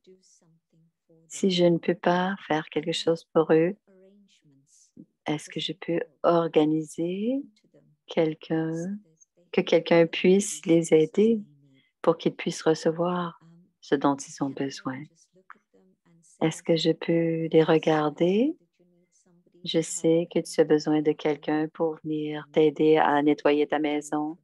Si je ne peux pas faire quelque chose pour eux, est-ce que je peux organiser que quelqu'un puisse les aider pour qu'ils puissent recevoir ce dont ils ont besoin? Est-ce que je peux les regarder? Je sais que tu as besoin de quelqu'un pour venir t'aider à nettoyer ta maison.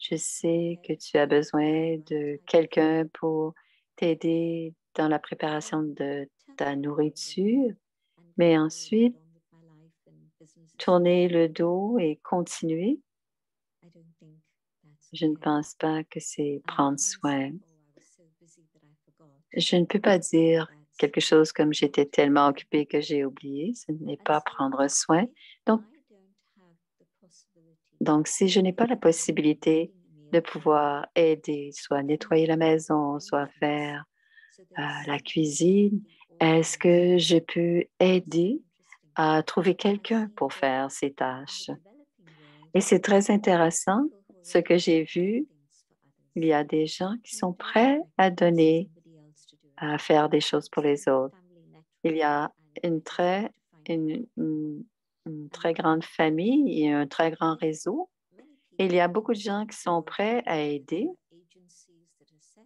Je sais que tu as besoin de quelqu'un pour t'aider dans la préparation de ta nourriture, mais ensuite, tourner le dos et continuer. Je ne pense pas que c'est prendre soin. Je ne peux pas dire quelque chose comme j'étais tellement occupée que j'ai oublié. Ce n'est pas prendre soin. Donc, si je n'ai pas la possibilité de pouvoir aider, soit nettoyer la maison, soit faire la cuisine, est-ce que je peux aider à trouver quelqu'un pour faire ces tâches? Et c'est très intéressant ce que j'ai vu. Il y a des gens qui sont prêts à donner, à faire des choses pour les autres. Il y a une, une- une très grande famille et un très grand réseau. Et il y a beaucoup de gens qui sont prêts à aider.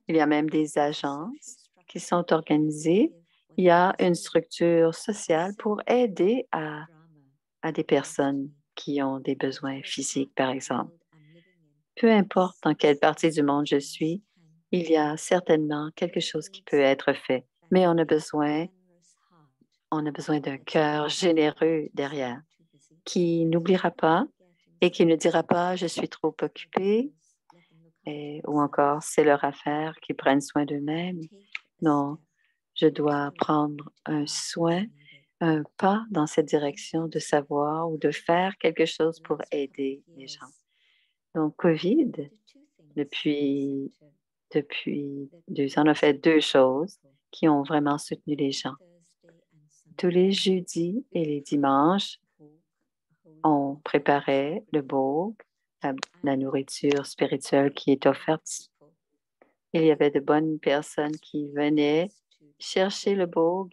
Il y a même des agences qui sont organisées. Il y a une structure sociale pour aider à des personnes qui ont des besoins physiques, par exemple. Peu importe dans quelle partie du monde je suis, il y a certainement quelque chose qui peut être fait, mais on a besoin d'un cœur généreux derrière qui n'oubliera pas et qui ne dira pas je suis trop occupé ou encore c'est leur affaire, qu'ils prennent soin d'eux-mêmes. Non, je dois prendre un pas dans cette direction de savoir ou de faire quelque chose pour aider les gens. Donc, COVID, depuis 2 ans, on a fait 2 choses qui ont vraiment soutenu les gens. Tous les jeudis et les dimanches, on préparait le bourg, la nourriture spirituelle qui est offerte. Il y avait de bonnes personnes qui venaient chercher le bourg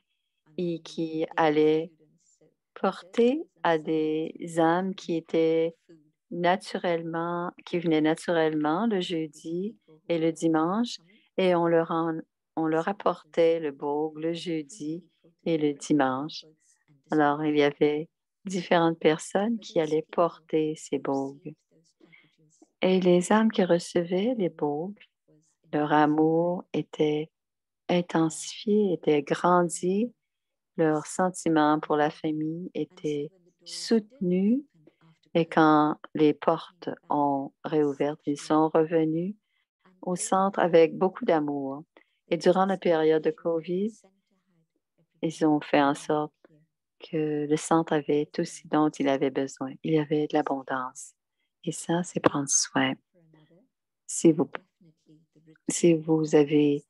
et qui allaient porter à des âmes qui venaient naturellement le jeudi et le dimanche, et on leur apportait le bourg le jeudi et le dimanche. Alors, il y avait différentes personnes qui allaient porter ces bourgs. Et les âmes qui recevaient les bourgs, leur amour était intensifié, était grandi, leur sentiment pour la famille était soutenu. Et quand les portes ont réouvert, ils sont revenus au centre avec beaucoup d'amour. Et durant la période de COVID, ils ont fait en sorte que le centre avait tout ce dont il avait besoin. Il y avait de l'abondance. Et ça, c'est prendre soin. si vous, si vous avez,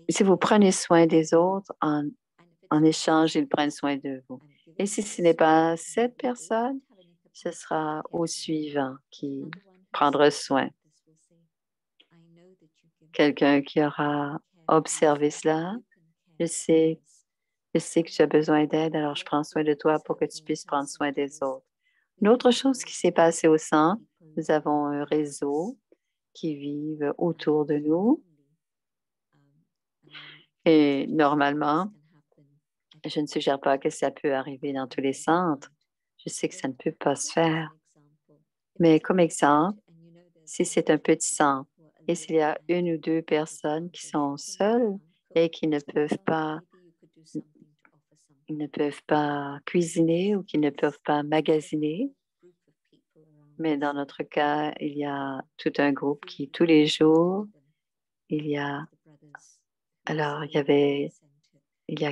si vous prenez soin des autres, en échange, ils prennent soin de vous. Et si ce n'est pas cette personne, ce sera au suivant qui prendra soin. Quelqu'un qui aura observé cela, je sais que tu as besoin d'aide, alors je prends soin de toi pour que tu puisses prendre soin des autres. Une autre chose qui s'est passée au centre, nous avons un réseau qui vit autour de nous. Et normalement, je ne suggère pas que ça peut arriver dans tous les centres. Je sais que ça ne peut pas se faire. Mais comme exemple, si c'est un petit centre et s'il y a une ou deux personnes qui sont seules et qui ne peuvent pas, ils ne peuvent pas cuisiner ou qui ne peuvent pas magasiner, mais dans notre cas, il y a tout un groupe qui, tous les jours, il y a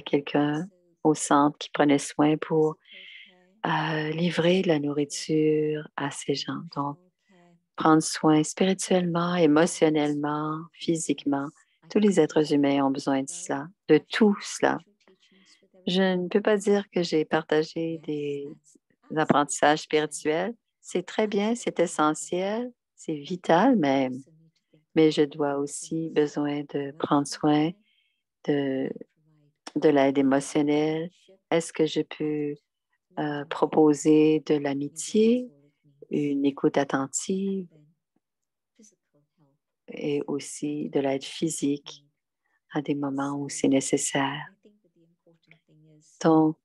quelqu'un au centre qui prenait soin pour livrer de la nourriture à ces gens. Donc, prendre soin spirituellement, émotionnellement, physiquement. Tous les êtres humains ont besoin de cela, de tout cela. Je ne peux pas dire que j'ai partagé des apprentissages spirituels. C'est très bien, c'est essentiel, c'est vital même, mais je dois aussi besoin de prendre soin de, de l'aide émotionnelle. Est-ce que je peux proposer de l'amitié, une écoute attentive et aussi de l'aide physique à des moments où c'est nécessaire? Donc,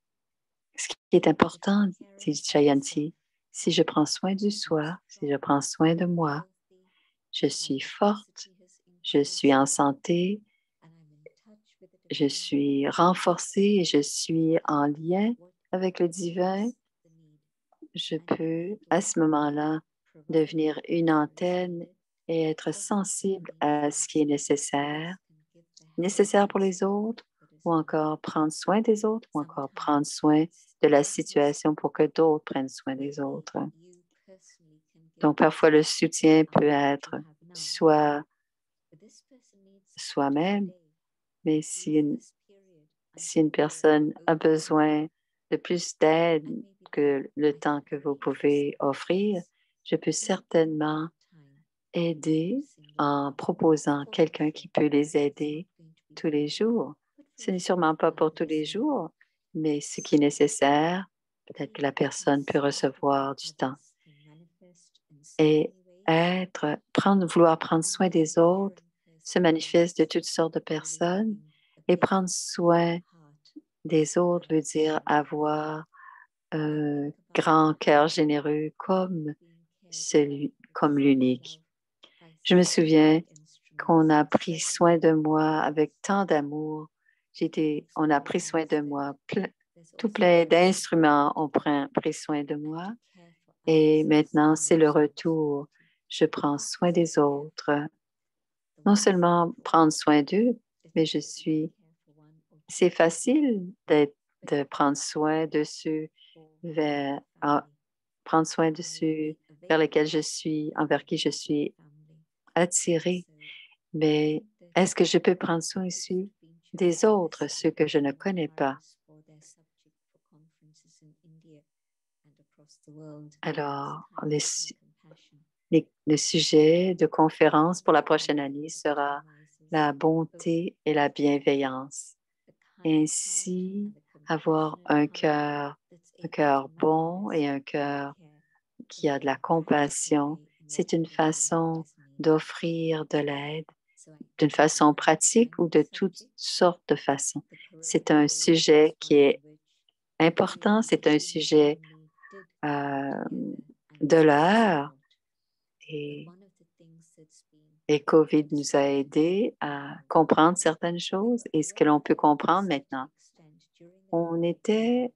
ce qui est important, dit Jayanti, si je prends soin du soi, si je prends soin de moi, je suis forte, je suis en santé, je suis renforcée et je suis en lien avec le divin. Je peux, à ce moment-là, devenir une antenne et être sensible à ce qui est nécessaire pour les autres, ou encore prendre soin des autres, ou encore prendre soin de la situation pour que d'autres prennent soin des autres. Donc, parfois, le soutien peut être soit soi-même, mais si une personne a besoin de plus d'aide que le temps que vous pouvez offrir, je peux certainement aider en proposant quelqu'un qui peut les aider tous les jours. Ce n'est sûrement pas pour tous les jours, mais ce qui est nécessaire, peut-être que la personne peut recevoir du temps. Et vouloir prendre soin des autres se manifeste de toutes sortes de personnes. Et prendre soin des autres veut dire avoir un grand cœur généreux comme l'unique. Je me souviens qu'on a pris soin de moi avec tant d'amour. On a pris soin de moi, tout plein d'instruments ont pris soin de moi. Et maintenant, c'est le retour. Je prends soin des autres. Non seulement prendre soin d'eux, mais c'est facile de prendre soin de ceux prendre soin de ceux envers qui je suis attirée. Mais est-ce que je peux prendre soin aussi des autres, ceux que je ne connais pas? Alors, le sujet de conférence pour la prochaine année sera la bonté et la bienveillance. Ainsi, avoir un cœur bon et un cœur qui a de la compassion, c'est une façon d'offrir de l'aide d'une façon pratique ou de toutes sortes de façons. C'est un sujet qui est important, c'est un sujet de l'heure et COVID nous a aidés à comprendre certaines choses et ce que l'on peut comprendre maintenant. On était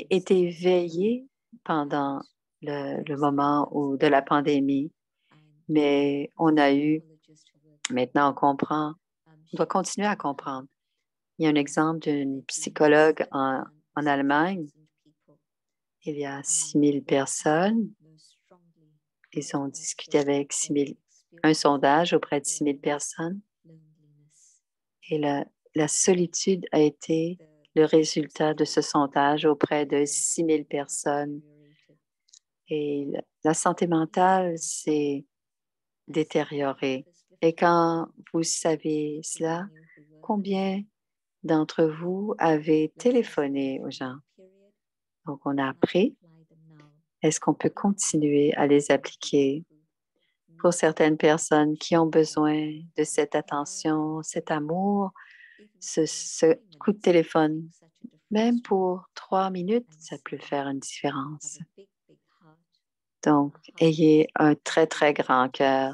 été veillés pendant le moment de la pandémie, mais maintenant on comprend, on doit continuer à comprendre. Il y a un exemple d'une psychologue en Allemagne. Il y a 6 000 personnes Ils ont discuté avec un sondage auprès de 6 000 personnes et la solitude a été le résultat de ce sondage auprès de 6 000 personnes. Et la santé mentale s'est détériorée. Et quand vous savez cela, combien d'entre vous avez téléphoné aux gens? Donc, on a appris. Est-ce qu'on peut continuer à les appliquer pour certaines personnes qui ont besoin de cette attention, cet amour, ce coup de téléphone? Même pour 3 minutes, ça peut faire une différence. Donc, ayez un très, très grand cœur,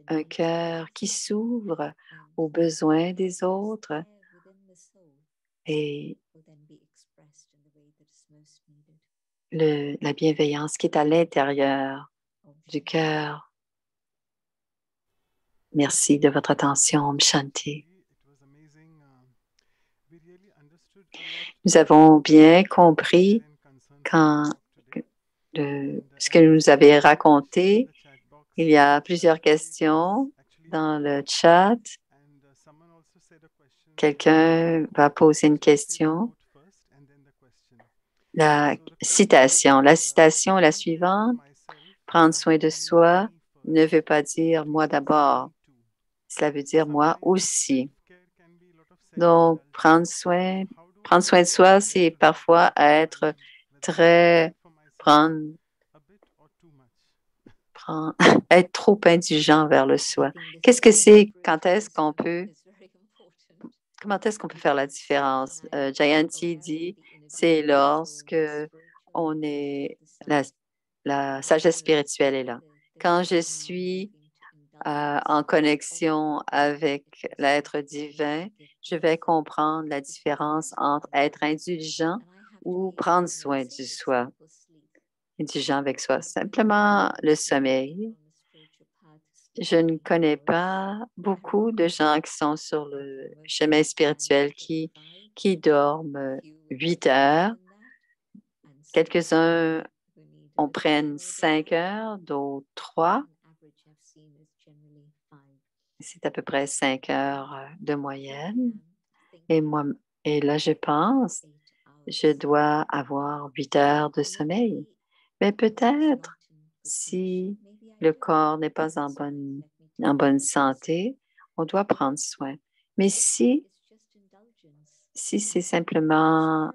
un cœur qui s'ouvre aux besoins des autres et la bienveillance qui est à l'intérieur du cœur. Merci de votre attention, Om Shanti. Nous avons bien compris ce que vous avez raconté. Il y a plusieurs questions dans le chat. Quelqu'un va poser une question. La citation est la suivante. Prendre soin de soi ne veut pas dire moi d'abord. Cela veut dire moi aussi. Donc, prendre soin de soi, c'est parfois être être trop indulgent vers le soi. Qu'est-ce que c'est? Comment est-ce qu'on peut faire la différence? Jayanti dit, c'est lorsque on est, la sagesse spirituelle est là. Quand je suis en connexion avec l'être divin, je vais comprendre la différence entre être indulgent ou prendre soin du soi, indulgent avec soi. Simplement le sommeil. Je ne connais pas beaucoup de gens qui sont sur le chemin spirituel qui dorment 8 heures. Quelques-uns en prennent 5 heures, d'autres 3. C'est à peu près 5 heures de moyenne. Et là, je pense, je dois avoir 8 heures de sommeil. Mais peut-être, si le corps n'est pas en bonne santé, on doit prendre soin. Mais si c'est simplement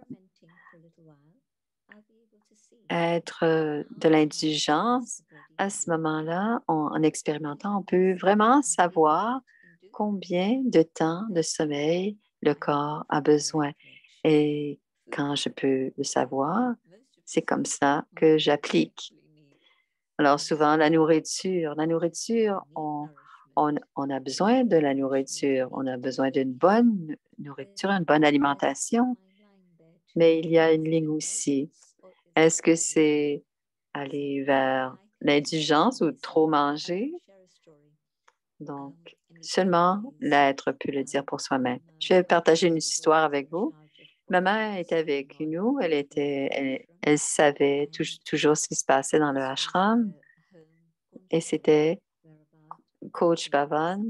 être de l'indulgence, à ce moment-là, en expérimentant, on peut vraiment savoir combien de temps de sommeil le corps a besoin. Et quand je peux le savoir, c'est comme ça que j'applique. Alors souvent, la nourriture, on a besoin de la nourriture, on a besoin d'une bonne nourriture, une bonne alimentation, mais il y a une ligne aussi. Est-ce que c'est aller vers l'indulgence ou trop manger? Donc, seulement l'être peut le dire pour soi-même. Je vais partager une histoire avec vous. Ma mère était avec nous. Elle savait toujours ce qui se passait dans le ashram. Et c'était Coach Bhavan.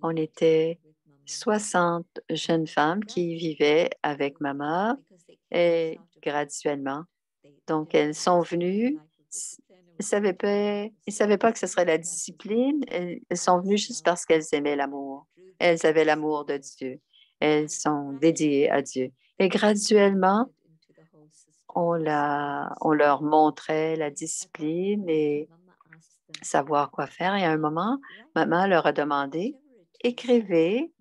On était 60 jeunes femmes qui vivaient avec ma mère et graduellement. Donc, elles sont venues. Ils ne savaient pas que ce serait la discipline. Elles sont venues juste parce qu'elles aimaient l'amour. Elles avaient l'amour de Dieu. Elles sont dédiées à Dieu. Et graduellement, on leur montrait la discipline et savoir quoi faire. Et à un moment, maman leur a demandé, écrivez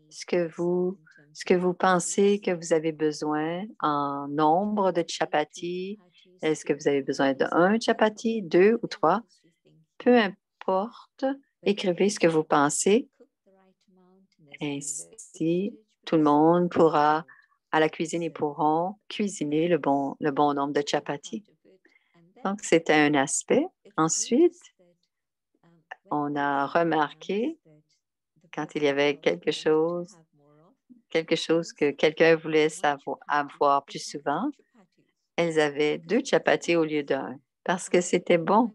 ce que vous pensez que vous avez besoin en nombre de chapatis. Est-ce que vous avez besoin d'un chapati, 2 ou 3? Peu importe, écrivez ce que vous pensez. Ainsi, tout le monde pourra, à la cuisine, ils pourront cuisiner le bon nombre de chapatis. Donc, c'était un aspect. Ensuite, on a remarqué quand il y avait quelque chose quelque chose que quelqu'un voulait avoir plus souvent, elles avaient 2 chapatis au lieu d'un parce que c'était bon.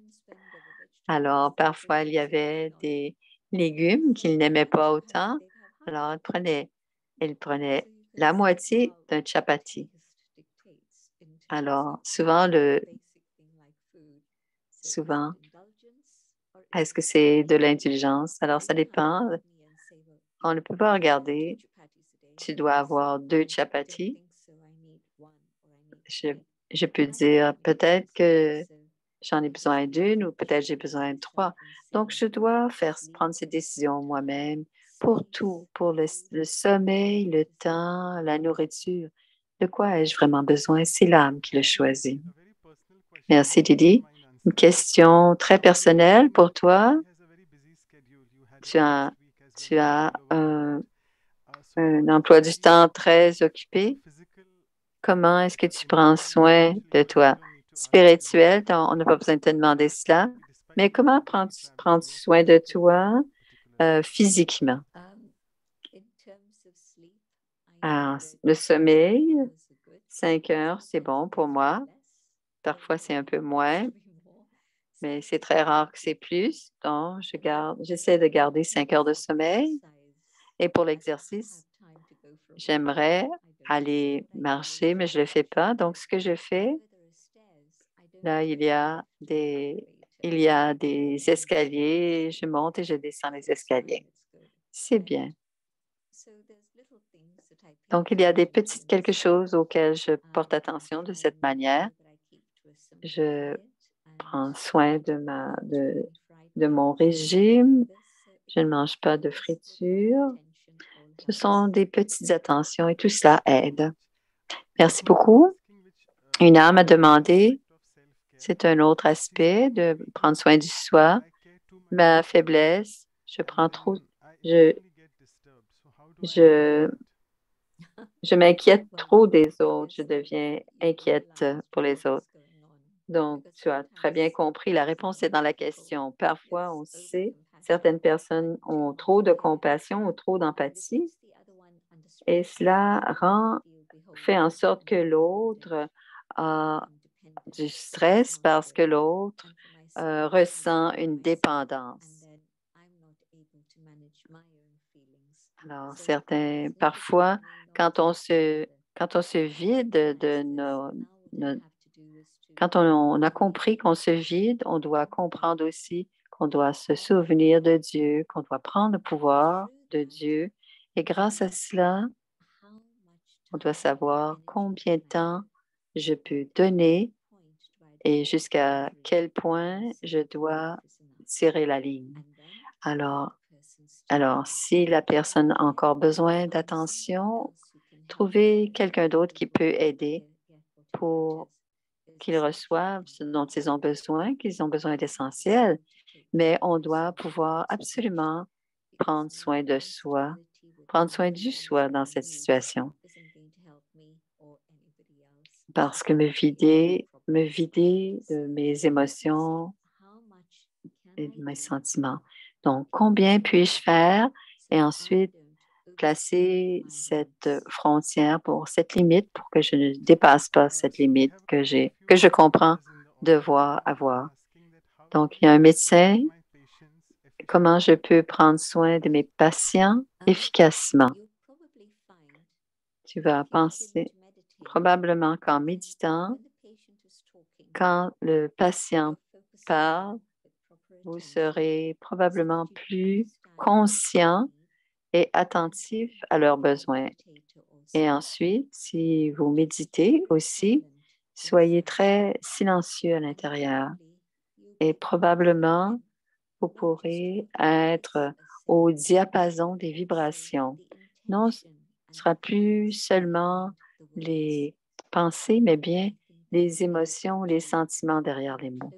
Alors, parfois, il y avait des légumes qu'ils n'aimaient pas autant. Alors, elles prenaient la moitié d'un chapati. Alors, souvent, est-ce que c'est de l'indulgence? Alors, ça dépend. On ne peut pas regarder. Tu dois avoir 2 chapatis. Je peux dire peut-être que j'en ai besoin d'une ou peut-être j'ai besoin de 3. Donc, je dois prendre ces décisions moi-même pour tout, pour le sommeil, le temps, la nourriture. De quoi ai-je vraiment besoin? C'est l'âme qui le choisit. Merci, Didi. Une question très personnelle pour toi. Tu as, tu as un emploi du temps très occupé. Comment est-ce que tu prends soin de toi? Spirituel, on n'a pas besoin de te demander cela, mais comment prendre soin de toi physiquement? Alors, le sommeil, 5 heures, c'est bon pour moi. Parfois, c'est un peu moins, mais c'est très rare que c'est plus. Donc, j'essaie de garder 5 heures de sommeil. Et pour l'exercice, j'aimerais aller marcher, mais je ne le fais pas. Donc, ce que je fais, là, il y a des escaliers. Je monte et je descends les escaliers. C'est bien. Donc, il y a quelque chose auquel je porte attention de cette manière. Je prends soin de mon régime. Je ne mange pas de friture. Ce sont des petites attentions et tout cela aide. Merci beaucoup. Une âme a demandé, c'est un autre aspect de prendre soin du soi. Ma faiblesse, je, je, je m'inquiète trop des autres. Je deviens inquiète pour les autres. Donc, tu as très bien compris. La réponse est dans la question. Parfois, on sait, certaines personnes ont trop de compassion ou trop d'empathie et cela fait en sorte que l'autre a du stress parce que l'autre ressent une dépendance. Alors, parfois, quand on se vide quand on a compris qu'on se vide, on doit comprendre aussi qu'on doit se souvenir de Dieu, qu'on doit prendre le pouvoir de Dieu. Et grâce à cela, on doit savoir combien de temps je peux donner et jusqu'à quel point je dois tirer la ligne. Alors, si la personne a encore besoin d'attention, trouver quelqu'un d'autre qui peut aider pour qu'ils reçoivent ce dont ils ont besoin, qu'ils ont besoin d'essentiel, mais on doit pouvoir absolument prendre soin de soi, prendre soin du soi dans cette situation. Parce que me vider de mes émotions et de mes sentiments. Donc, combien puis-je faire? Et ensuite, placer cette frontière cette limite pour que je ne dépasse pas cette limite que je comprends devoir avoir. Donc, il y a un médecin. Comment je peux prendre soin de mes patients efficacement? Tu vas penser probablement qu'en méditant, quand le patient parle, vous serez probablement plus conscient et attentif à leurs besoins. Et ensuite, si vous méditez aussi, soyez très silencieux à l'intérieur et probablement vous pourrez être au diapason des vibrations. Non, ce ne sera plus seulement les pensées, mais bien les émotions, les sentiments derrière les mots.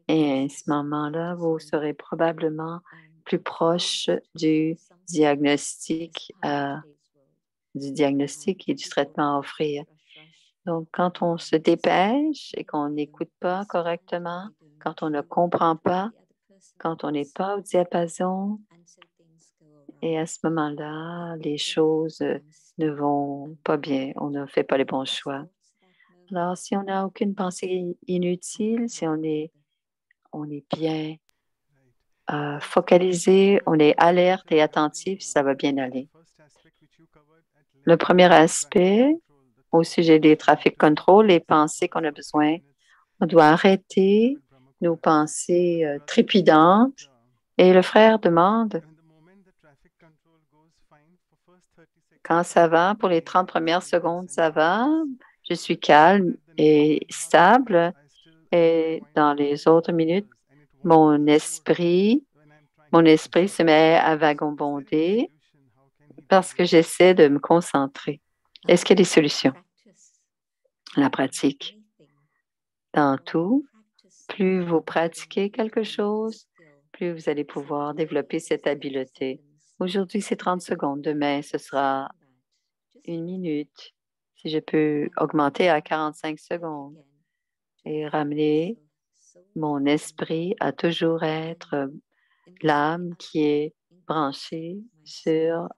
Et à ce moment-là, vous serez probablement plus proche du diagnostic et du traitement à offrir. Donc, quand on se dépêche et qu'on n'écoute pas correctement, quand on ne comprend pas, quand on n'est pas au diapason, Et à ce moment-là, les choses ne vont pas bien. On ne fait pas les bons choix. Alors, si on n'a aucune pensée inutile, si on est bien focalisé, on est alerte et attentif, ça va bien aller. Le premier aspect, au sujet des trafic control, les pensées qu'on a besoin, on doit arrêter nos pensées trépidantes. Et le frère demande, quand ça va, pour les 30 premières secondes, ça va, je suis calme et stable. Et dans les autres minutes, mon esprit se met à vagabonder parce que j'essaie de me concentrer. Est-ce qu'il y a des solutions? La pratique. Dans tout, plus vous pratiquez quelque chose, plus vous allez pouvoir développer cette habileté. Aujourd'hui, c'est 30 secondes. Demain, ce sera 1 minute. Si je peux augmenter à 45 secondes et ramener mon esprit à toujours être l'âme qui est branchée sur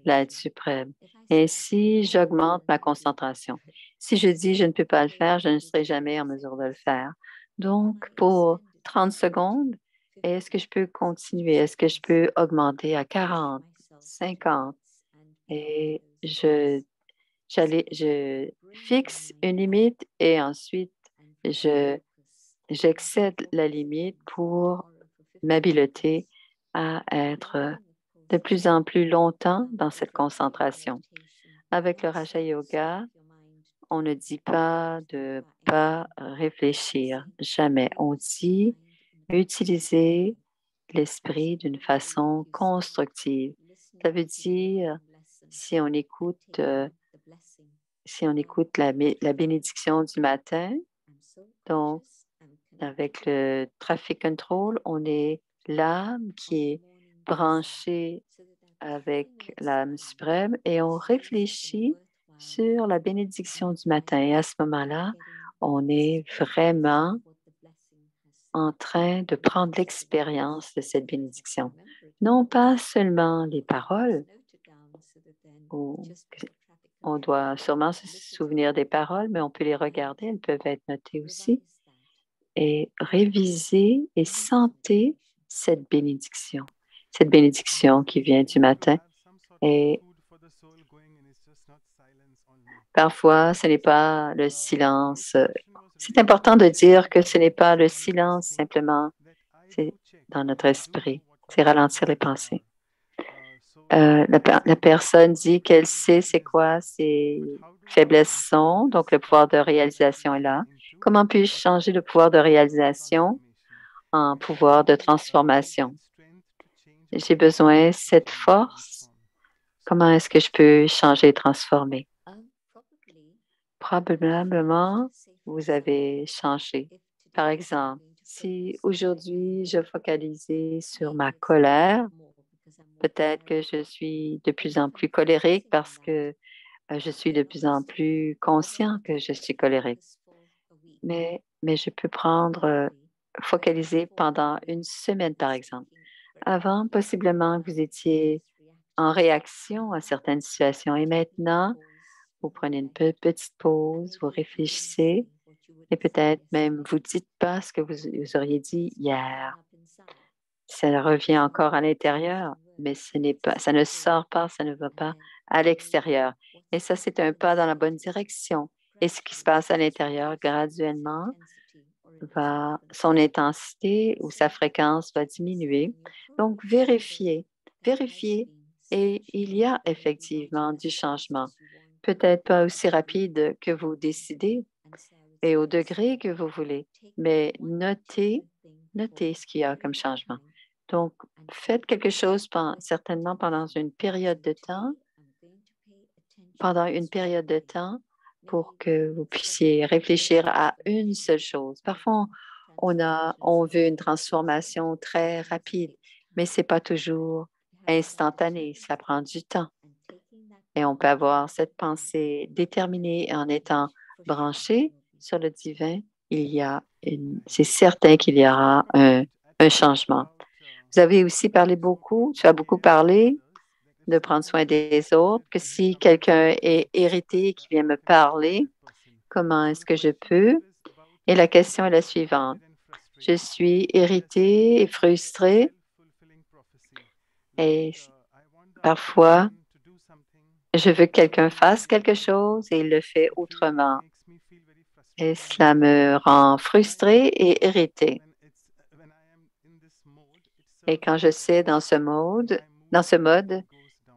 l'être suprême. Ainsi, j'augmente ma concentration. Si je dis je ne peux pas le faire, je ne serai jamais en mesure de le faire. Donc, pour 30 secondes, est-ce que je peux continuer? Est-ce que je peux augmenter à 40, 50? Et je fixe une limite et ensuite, j'excède la limite pour m'habileter à être de plus en plus longtemps dans cette concentration. Avec le Raja Yoga, on ne dit pas de pas réfléchir, jamais. On dit utiliser l'esprit d'une façon constructive. Ça veut dire si on écoute, la bénédiction du matin, donc avec le traffic control, on est l'âme qui est branchée avec l'âme suprême et on réfléchit sur la bénédiction du matin. Et à ce moment-là, on est vraiment en train de prendre l'expérience de cette bénédiction. Non pas seulement les paroles, on doit sûrement se souvenir des paroles, mais on peut les regarder, elles peuvent être notées aussi, et réviser et sentir cette bénédiction qui vient du matin. Et parfois, ce n'est pas le silence. C'est important de dire que ce n'est pas le silence simplement, c'est dans notre esprit, c'est ralentir les pensées. La personne dit qu'elle sait c'est quoi ses faiblesses sont, donc le pouvoir de réalisation est là. Comment puis-je changer le pouvoir de réalisation en pouvoir de transformation? J'ai besoin de cette force. Comment est-ce que je peux changer et transformer? Probablement, vous avez changé. Par exemple, si aujourd'hui je focalisais sur ma colère, peut-être que je suis de plus en plus colérique parce que je suis de plus en plus conscient que je suis colérique. Mais je peux focaliser pendant 1 semaine, par exemple. Avant, possiblement, vous étiez en réaction à certaines situations et maintenant, vous prenez une petite pause, vous réfléchissez et peut-être même vous dites pas ce que vous auriez dit hier. Ça revient encore à l'intérieur, mais ça ne sort pas, ça ne va pas à l'extérieur. Et ça, c'est un pas dans la bonne direction. Et ce qui se passe à l'intérieur, graduellement, son intensité ou sa fréquence va diminuer. Donc, vérifiez. Et il y a effectivement du changement. Peut-être pas aussi rapide que vous décidez et au degré que vous voulez, mais notez ce qu'il y a comme changement. Donc, faites quelque chose certainement pendant une période de temps, pour que vous puissiez réfléchir à une seule chose. Parfois, on veut une transformation très rapide, mais ce n'est pas toujours instantané, ça prend du temps. Et on peut avoir cette pensée déterminée en étant branché sur le divin. C'est certain qu'il y aura un changement. Vous avez aussi parlé beaucoup, tu as beaucoup parlé de prendre soin des autres, que si quelqu'un est irrité et qui vient me parler, comment est-ce que je peux? Et la question est la suivante. Je suis irritée et frustrée et parfois, je veux que quelqu'un fasse quelque chose et il le fait autrement. Et cela me rend frustrée et irritée. Et quand je sais dans ce mode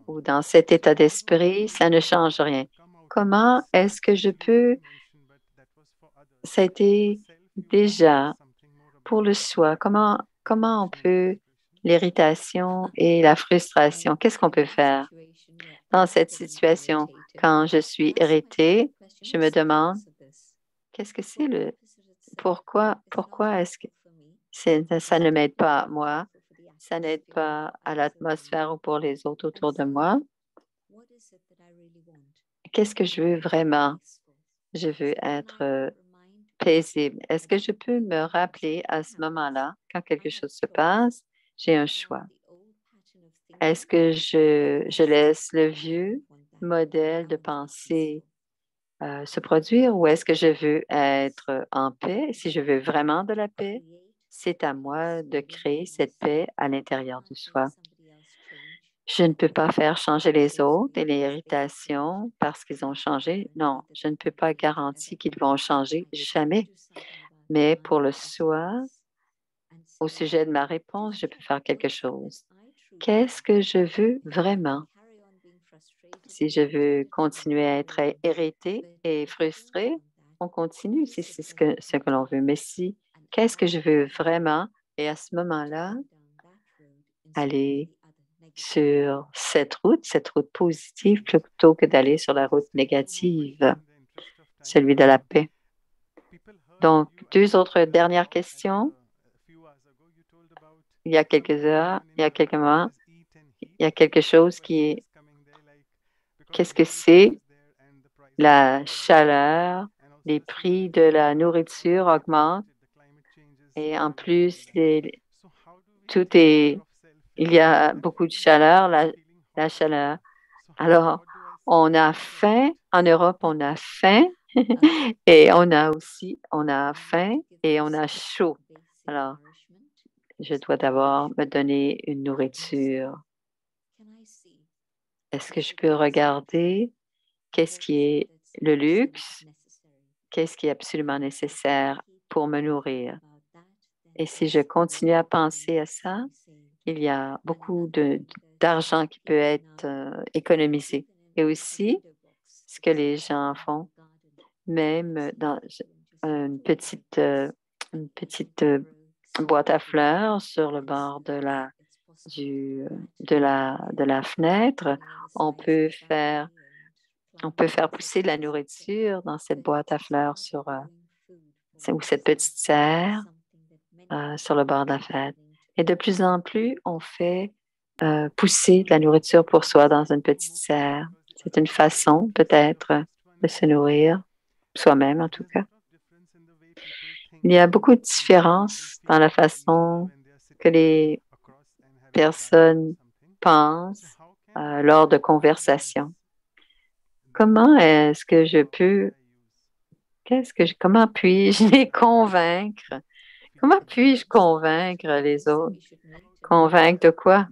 ou dans cet état d'esprit, ça ne change rien. Comment est-ce que je peux, ça a été déjà pour le soi, comment on peut l'irritation et la frustration, qu'est-ce qu'on peut faire dans cette situation? Quand je suis irritée, je me demande, qu'est-ce que c'est pourquoi est-ce que ça ne m'aide pas à moi, ça n'aide pas à l'atmosphère ou pour les autres autour de moi? Qu'est-ce que je veux vraiment? Je veux être paisible. Est-ce que je peux me rappeler à ce moment-là, quand quelque chose se passe, j'ai un choix. Est-ce que je laisse le vieux modèle de pensée se produire ou est-ce que je veux être en paix? Si je veux vraiment de la paix, c'est à moi de créer cette paix à l'intérieur de soi. Je ne peux pas faire changer les autres et les irritations parce qu'ils ont changé. Non, je ne peux pas garantir qu'ils vont changer jamais. Mais pour le soi, au sujet de ma réponse, je peux faire quelque chose. Qu'est-ce que je veux vraiment? Si je veux continuer à être irrité et frustré, on continue si c'est ce que l'on veut. Mais si, qu'est-ce que je veux vraiment? Et à ce moment-là, aller sur cette route positive, plutôt que d'aller sur la route négative, celui de la paix. Donc, deux autres dernières questions. Il y a quelques heures, il y a quelques mois, il y a quelque chose qui est, qu'est-ce que c'est? La chaleur, les prix de la nourriture augmentent et en plus, tout est, il y a beaucoup de chaleur, la chaleur. Alors, on a faim. En Europe, on a faim et on a faim et on a chaud. Alors, je dois d'abord me donner une nourriture. Est-ce que je peux regarder qu'est-ce qui est le luxe, qu'est-ce qui est absolument nécessaire pour me nourrir? Et si je continue à penser à ça, il y a beaucoup d'argent qui peut être économisé. Et aussi, ce que les gens font, même dans une petite boîte à fleurs sur le bord de la fenêtre, on peut faire, on peut faire pousser de la nourriture dans cette boîte à fleurs ou cette petite serre sur le bord de la fenêtre. Et de plus en plus, on fait pousser de la nourriture pour soi dans une petite serre. C'est une façon peut-être de se nourrir, soi-même en tout cas. Il y a beaucoup de différences dans la façon que les personnes pensent lors de conversations. Comment est-ce que je peux, comment puis-je les convaincre? Comment puis-je convaincre les autres? Convaincre de quoi?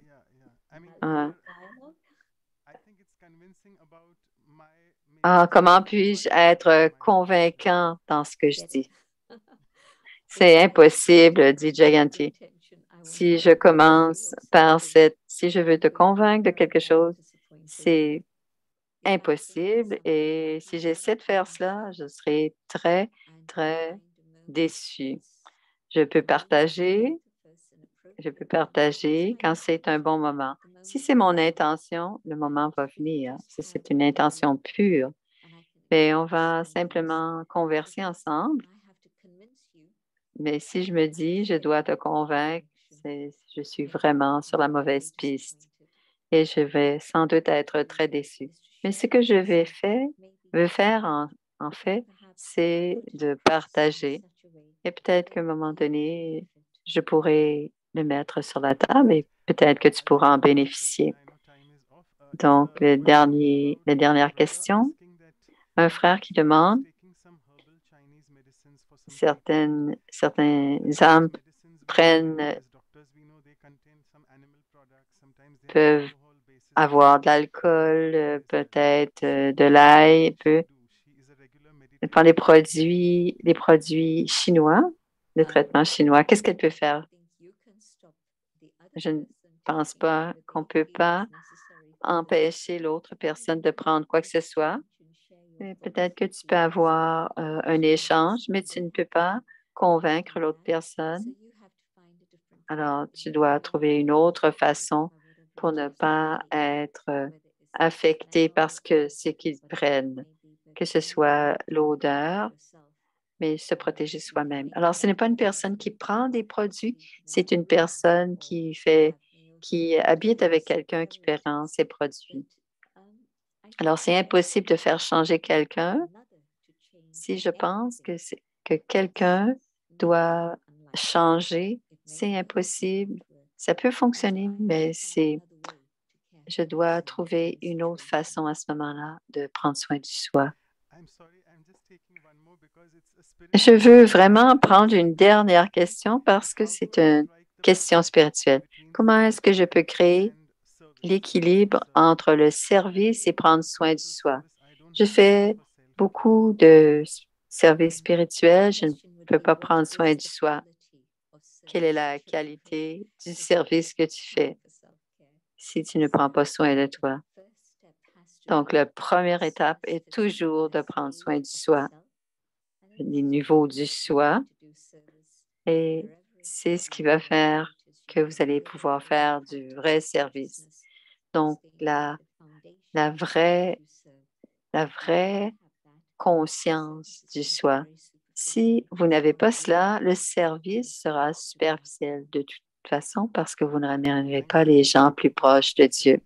Comment puis-je être convaincant dans ce que je dis? C'est impossible, dit Jayanti. Si je commence par si je veux te convaincre de quelque chose, c'est impossible. Et si j'essaie de faire cela, je serai très, très déçue. Je peux partager quand c'est un bon moment. Si c'est mon intention, le moment va venir. Si c'est une intention pure, mais on va simplement converser ensemble. Mais si je me dis, je dois te convaincre, je suis vraiment sur la mauvaise piste et je vais sans doute être très déçue. Mais ce que veux faire en fait, c'est de partager. Et peut-être qu'à un moment donné, je pourrais le mettre sur la table et peut-être que tu pourras en bénéficier. Donc, la dernière question, un frère qui demande, certains hommes peuvent avoir de l'alcool, peut-être de l'ail, elle prend des produits chinois, de traitement chinois. Qu'est-ce qu'elle peut faire? Je ne pense pas qu'on peut pas empêcher l'autre personne de prendre quoi que ce soit. Peut-être que tu peux avoir un échange, mais tu ne peux pas convaincre l'autre personne. Alors, tu dois trouver une autre façon pour ne pas être affecté par ce qu'ils prennent, que ce soit l'odeur, mais se protéger soi-même. Alors, ce n'est pas une personne qui prend des produits, c'est une personne qui habite avec quelqu'un qui prend ces produits. Alors, c'est impossible de faire changer quelqu'un si je pense que quelqu'un doit changer, c'est impossible. Ça peut fonctionner, mais je dois trouver une autre façon à ce moment-là de prendre soin du soi. Je veux vraiment prendre une dernière question parce que c'est une question spirituelle. Comment est-ce que je peux créer l'équilibre entre le service et prendre soin du soi? Je fais beaucoup de services spirituels. Je ne peux pas prendre soin du soi. Quelle est la qualité du service que tu fais si tu ne prends pas soin de toi? Donc, la première étape est toujours de prendre soin du soi, du niveau du soi, et c'est ce qui va faire que vous allez pouvoir faire du vrai service. Donc, la vraie conscience du soi. Si vous n'avez pas cela, le service sera superficiel de toute façon parce que vous ne ramènerez pas les gens plus proches de Dieu.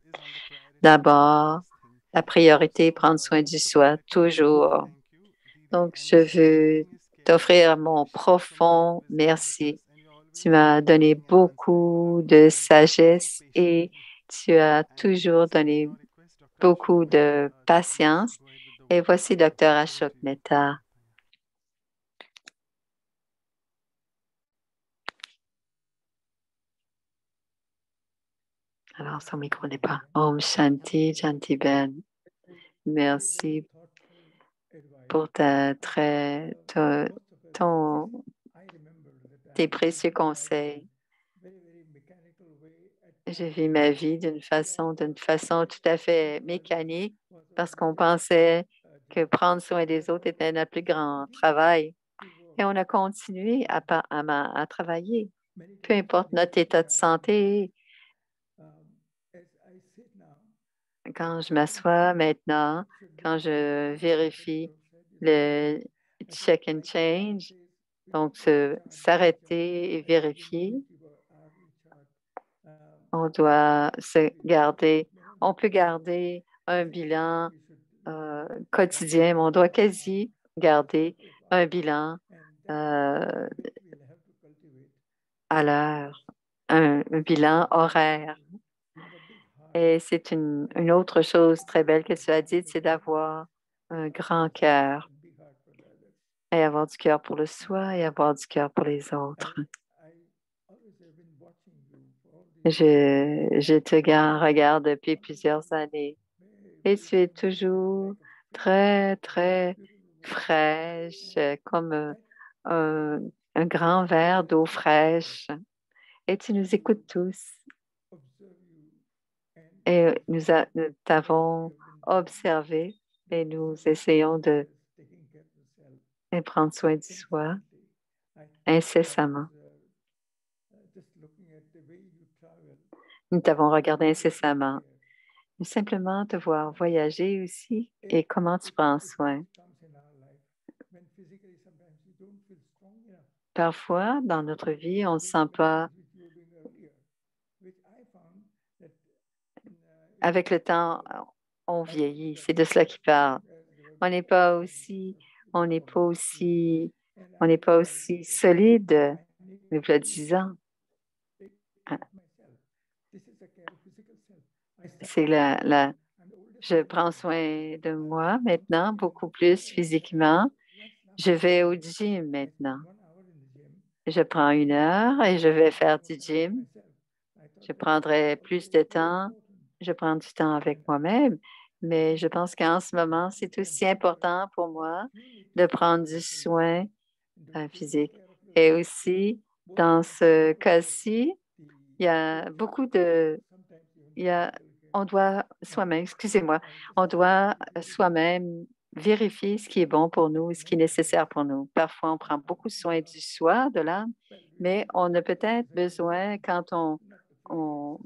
D'abord, la priorité, prendre soin du soi, toujours. Donc, je veux t'offrir mon profond merci. Tu m'as donné beaucoup de sagesse et tu as toujours donné beaucoup de patience. Et voici Dr. Ashok Mehta. Alors, son micro n'est pas. Om Shanti, Shanti Ben. Merci pour tes précieux conseils. Je vis ma vie d'une façon tout à fait mécanique parce qu'on pensait que prendre soin des autres était notre plus grand travail. Et on a continué à travailler, peu importe notre état de santé. Quand je m'assois maintenant, quand je vérifie le check and change, donc s'arrêter et vérifier, on doit on peut garder un bilan quotidien, mais on doit quasi garder un bilan euh, à l'heure, un bilan horaire. Et c'est une autre chose très belle que tu as dit, c'est d'avoir un grand cœur et avoir du cœur pour le soi et avoir du cœur pour les autres. Je te regarde depuis plusieurs années et tu es toujours très, très fraîche, comme un, un grand verre d'eau fraîche. Et tu nous écoutes tous. Et nous t'avons observé et nous essayons de prendre soin de soi incessamment. Nous t'avons regardé incessamment. Mais simplement te voir voyager aussi et comment tu prends soin. Parfois, dans notre vie, on ne se sent pas. Avec le temps, on vieillit. C'est de cela qu'il parle. On n'est pas aussi, on n'est pas aussi, on n'est pas aussi solide, il y a 10 ans. C'est je prends soin de moi maintenant, beaucoup plus physiquement. Je vais au gym maintenant. Je prends 1 heure et je vais faire du gym. Je prendrai plus de temps. Je prends du temps avec moi-même, mais je pense qu'en ce moment, c'est aussi important pour moi de prendre du soin physique. Et aussi, dans ce cas-ci, il y a beaucoup de... Il y a, on doit soi-même, excusez-moi, on doit soi-même vérifier ce qui est bon pour nous, ce qui est nécessaire pour nous. Parfois, on prend beaucoup soin du soi, de l'âme, mais on a peut-être besoin, on,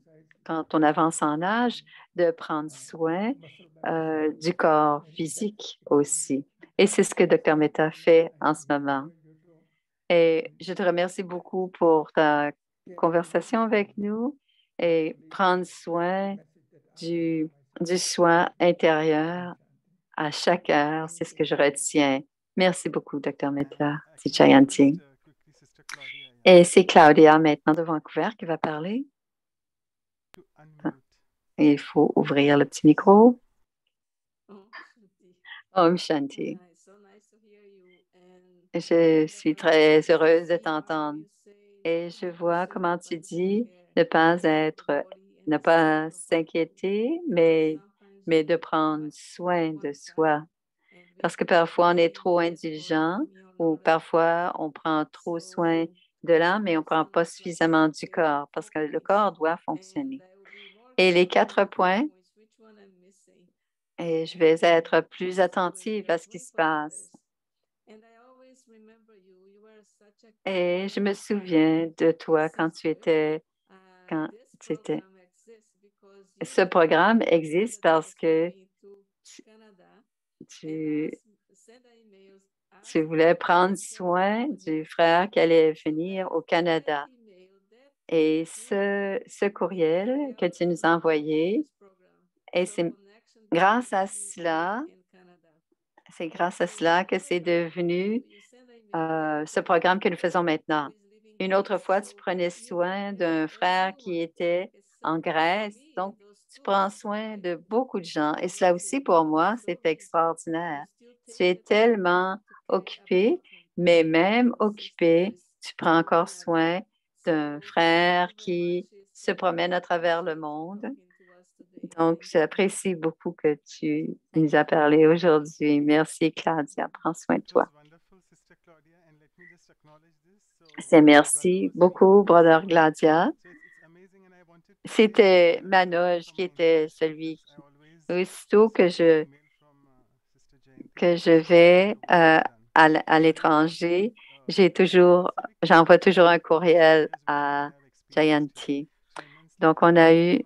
quand on avance en âge, de prendre soin du corps physique aussi. Et c'est ce que Dr. Mehta fait en ce moment. Et je te remercie beaucoup pour ta conversation avec nous et prendre soin du, du soin intérieur à chaque heure. C'est ce que je retiens. Merci beaucoup, Dr. Mehta. C'est Jayanti. Et c'est Claudia maintenant de Vancouver qui va parler. Il faut ouvrir le petit micro. Om Shanti. Je suis très heureuse de t'entendre et je vois comment tu dis ne pas s'inquiéter, mais de prendre soin de soi. Parce que parfois on est trop indulgent ou parfois on prend trop soin de l'âme, mais on ne prend pas suffisamment du corps parce que le corps doit fonctionner. Et les 4 points, et je vais être plus attentive à ce qui se passe. Et je me souviens de toi quand tu étais. Ce programme existe parce que tu, tu voulais prendre soin du frère qui allait venir au Canada. Et ce courriel que tu nous as envoyé, et c'est grâce à cela que c'est devenu ce programme que nous faisons maintenant. Une autre fois, tu prenais soin d'un frère qui était en Grèce. Donc, tu prends soin de beaucoup de gens. Et cela aussi, pour moi, c'est extraordinaire. Tu es tellement occupé, mais même occupé, tu prends encore soin d'un frère qui se promène à travers le monde. Donc, j'apprécie beaucoup que tu nous as parlé aujourd'hui. Merci, Claudia. Prends soin de toi. C'est merci beaucoup, Brother Gladia. C'était Manoj qui était celui qui, aussitôt que je vais à l'étranger, j'envoie toujours un courriel à Jayanti. Donc, on a eu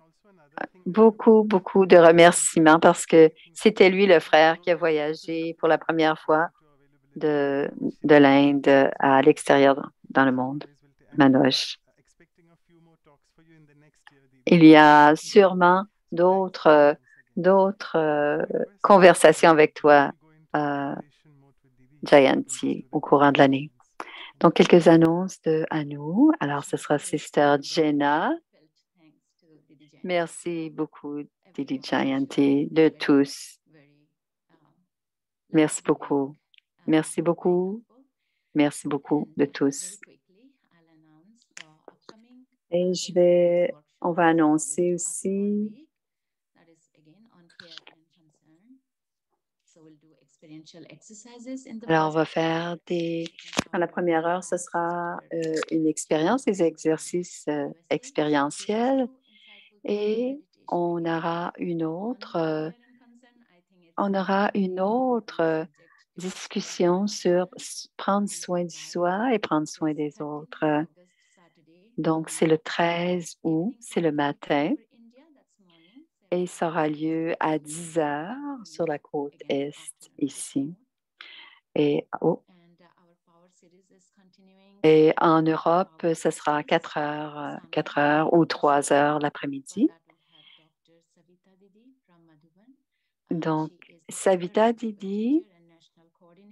beaucoup, beaucoup de remerciements parce que c'était lui le frère qui a voyagé pour la première fois de l'Inde à l'extérieur dans le monde. Manoj. Il y a sûrement d'autres conversations avec toi, Jayanti, au courant de l'année. Donc, quelques annonces à nous. Alors, ce sera Sister Jenna. Merci beaucoup, Didi Jayanti, de tous. Merci beaucoup. Merci beaucoup. Merci beaucoup de tous. Et on va annoncer aussi. Alors, on va faire dans la première heure, ce sera une expérience, des exercices expérientiels. Et on aura une autre discussion sur prendre soin de soi et prendre soin des autres. Donc, c'est le 13 août, c'est le matin, et ça aura lieu à 10 heures sur la côte Est, ici. Et en Europe, ce sera 4 heures ou 3 heures l'après-midi. Donc, Savita Didi,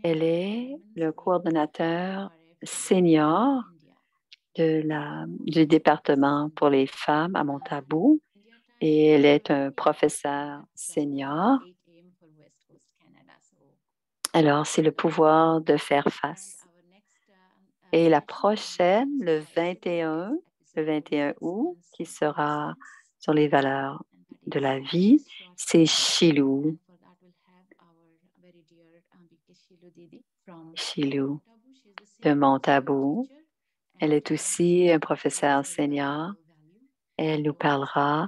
elle est le coordonnateur senior du département pour les femmes à Montabou. et elle est un professeur senior. Alors, c'est le pouvoir de faire face. Et la prochaine, le 21 août, qui sera sur les valeurs de la vie, c'est Shilou. Shilou de Montabou. Elle est aussi un professeur senior. Elle nous parlera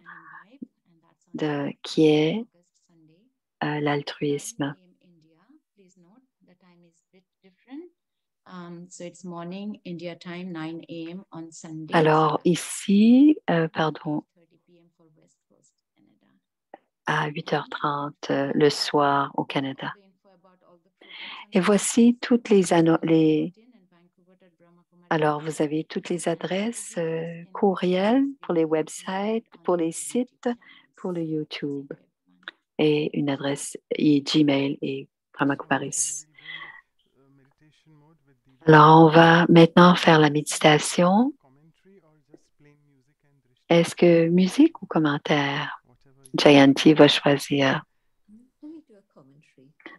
de qui est l'altruisme. Alors ici, à 8h30 le soir au Canada. Et voici toutes Alors, vous avez toutes les adresses courriels pour les websites, pour les sites, pour le YouTube et une adresse Gmail et Brahma Kumaris. Alors, on va maintenant faire la méditation. Est-ce que musique ou commentaire? Jayanti va choisir.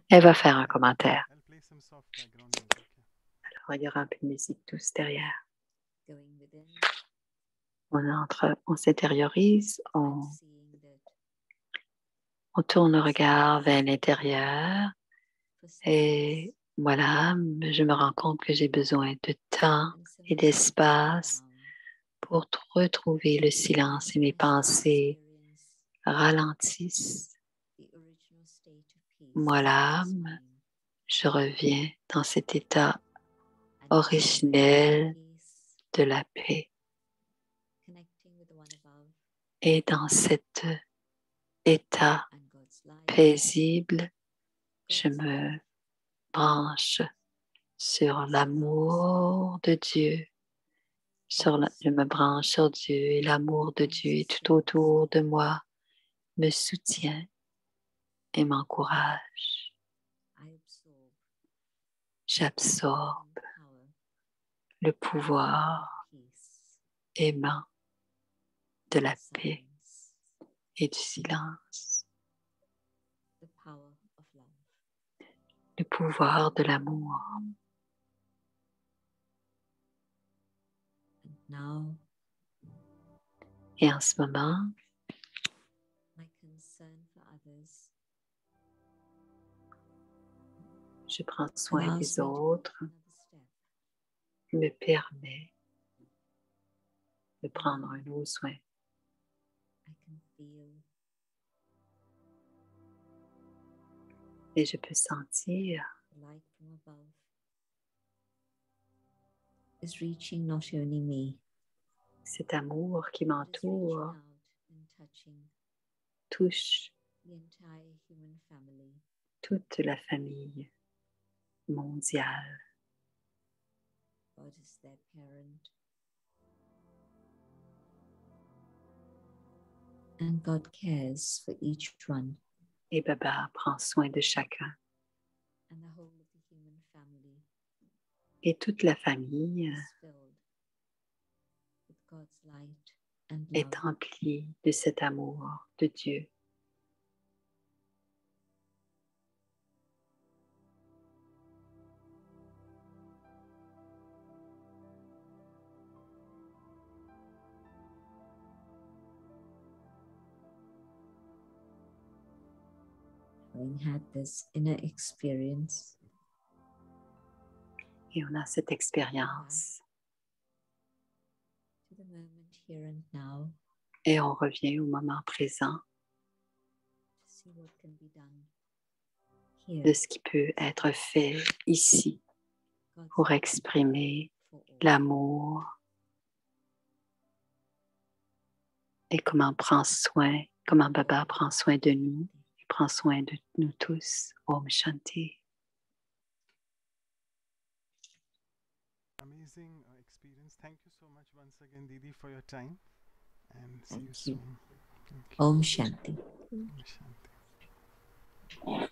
Elle va faire un commentaire. Alors, il y aura un peu de musique douce derrière. On s'intériorise, on tourne le regard vers l'intérieur et voilà, je me rends compte que j'ai besoin de temps et d'espace pour retrouver le silence et mes pensées ralentissent. Voilà, je reviens dans cet état originel de la paix. Et dans cet état paisible, je me branche sur l'amour de Dieu. Je me branche sur Dieu et l'amour de Dieu tout autour de moi me soutient et m'encourage. J'absorbe le pouvoir aimant de la paix et du silence. Le pouvoir de l'amour. Et en ce moment, je prends soin des autres, me permet de prendre un autre soin. Et je peux sentir cet amour qui m'entoure touche toute la famille mondiale. And God cares for each one. Et Baba prend soin de chacun. And the whole of the human family Et toute la famille is filled with God's light and est love. remplie de cet amour de Dieu. Having had this inner experience, Et on a cette expérience. to the moment here and now, Et on revient au moment présent to see what can be done here. de ce qui peut être fait ici God's pour love exprimer for all. l'amour et comment Baba prend soin de nous, et prend soin de nous tous. Om Shanti. Amazing experience. Thank you so much once again, Didi, for your time. And see you Thank you. soon. Thank you. Om Shanti. Om Shanti.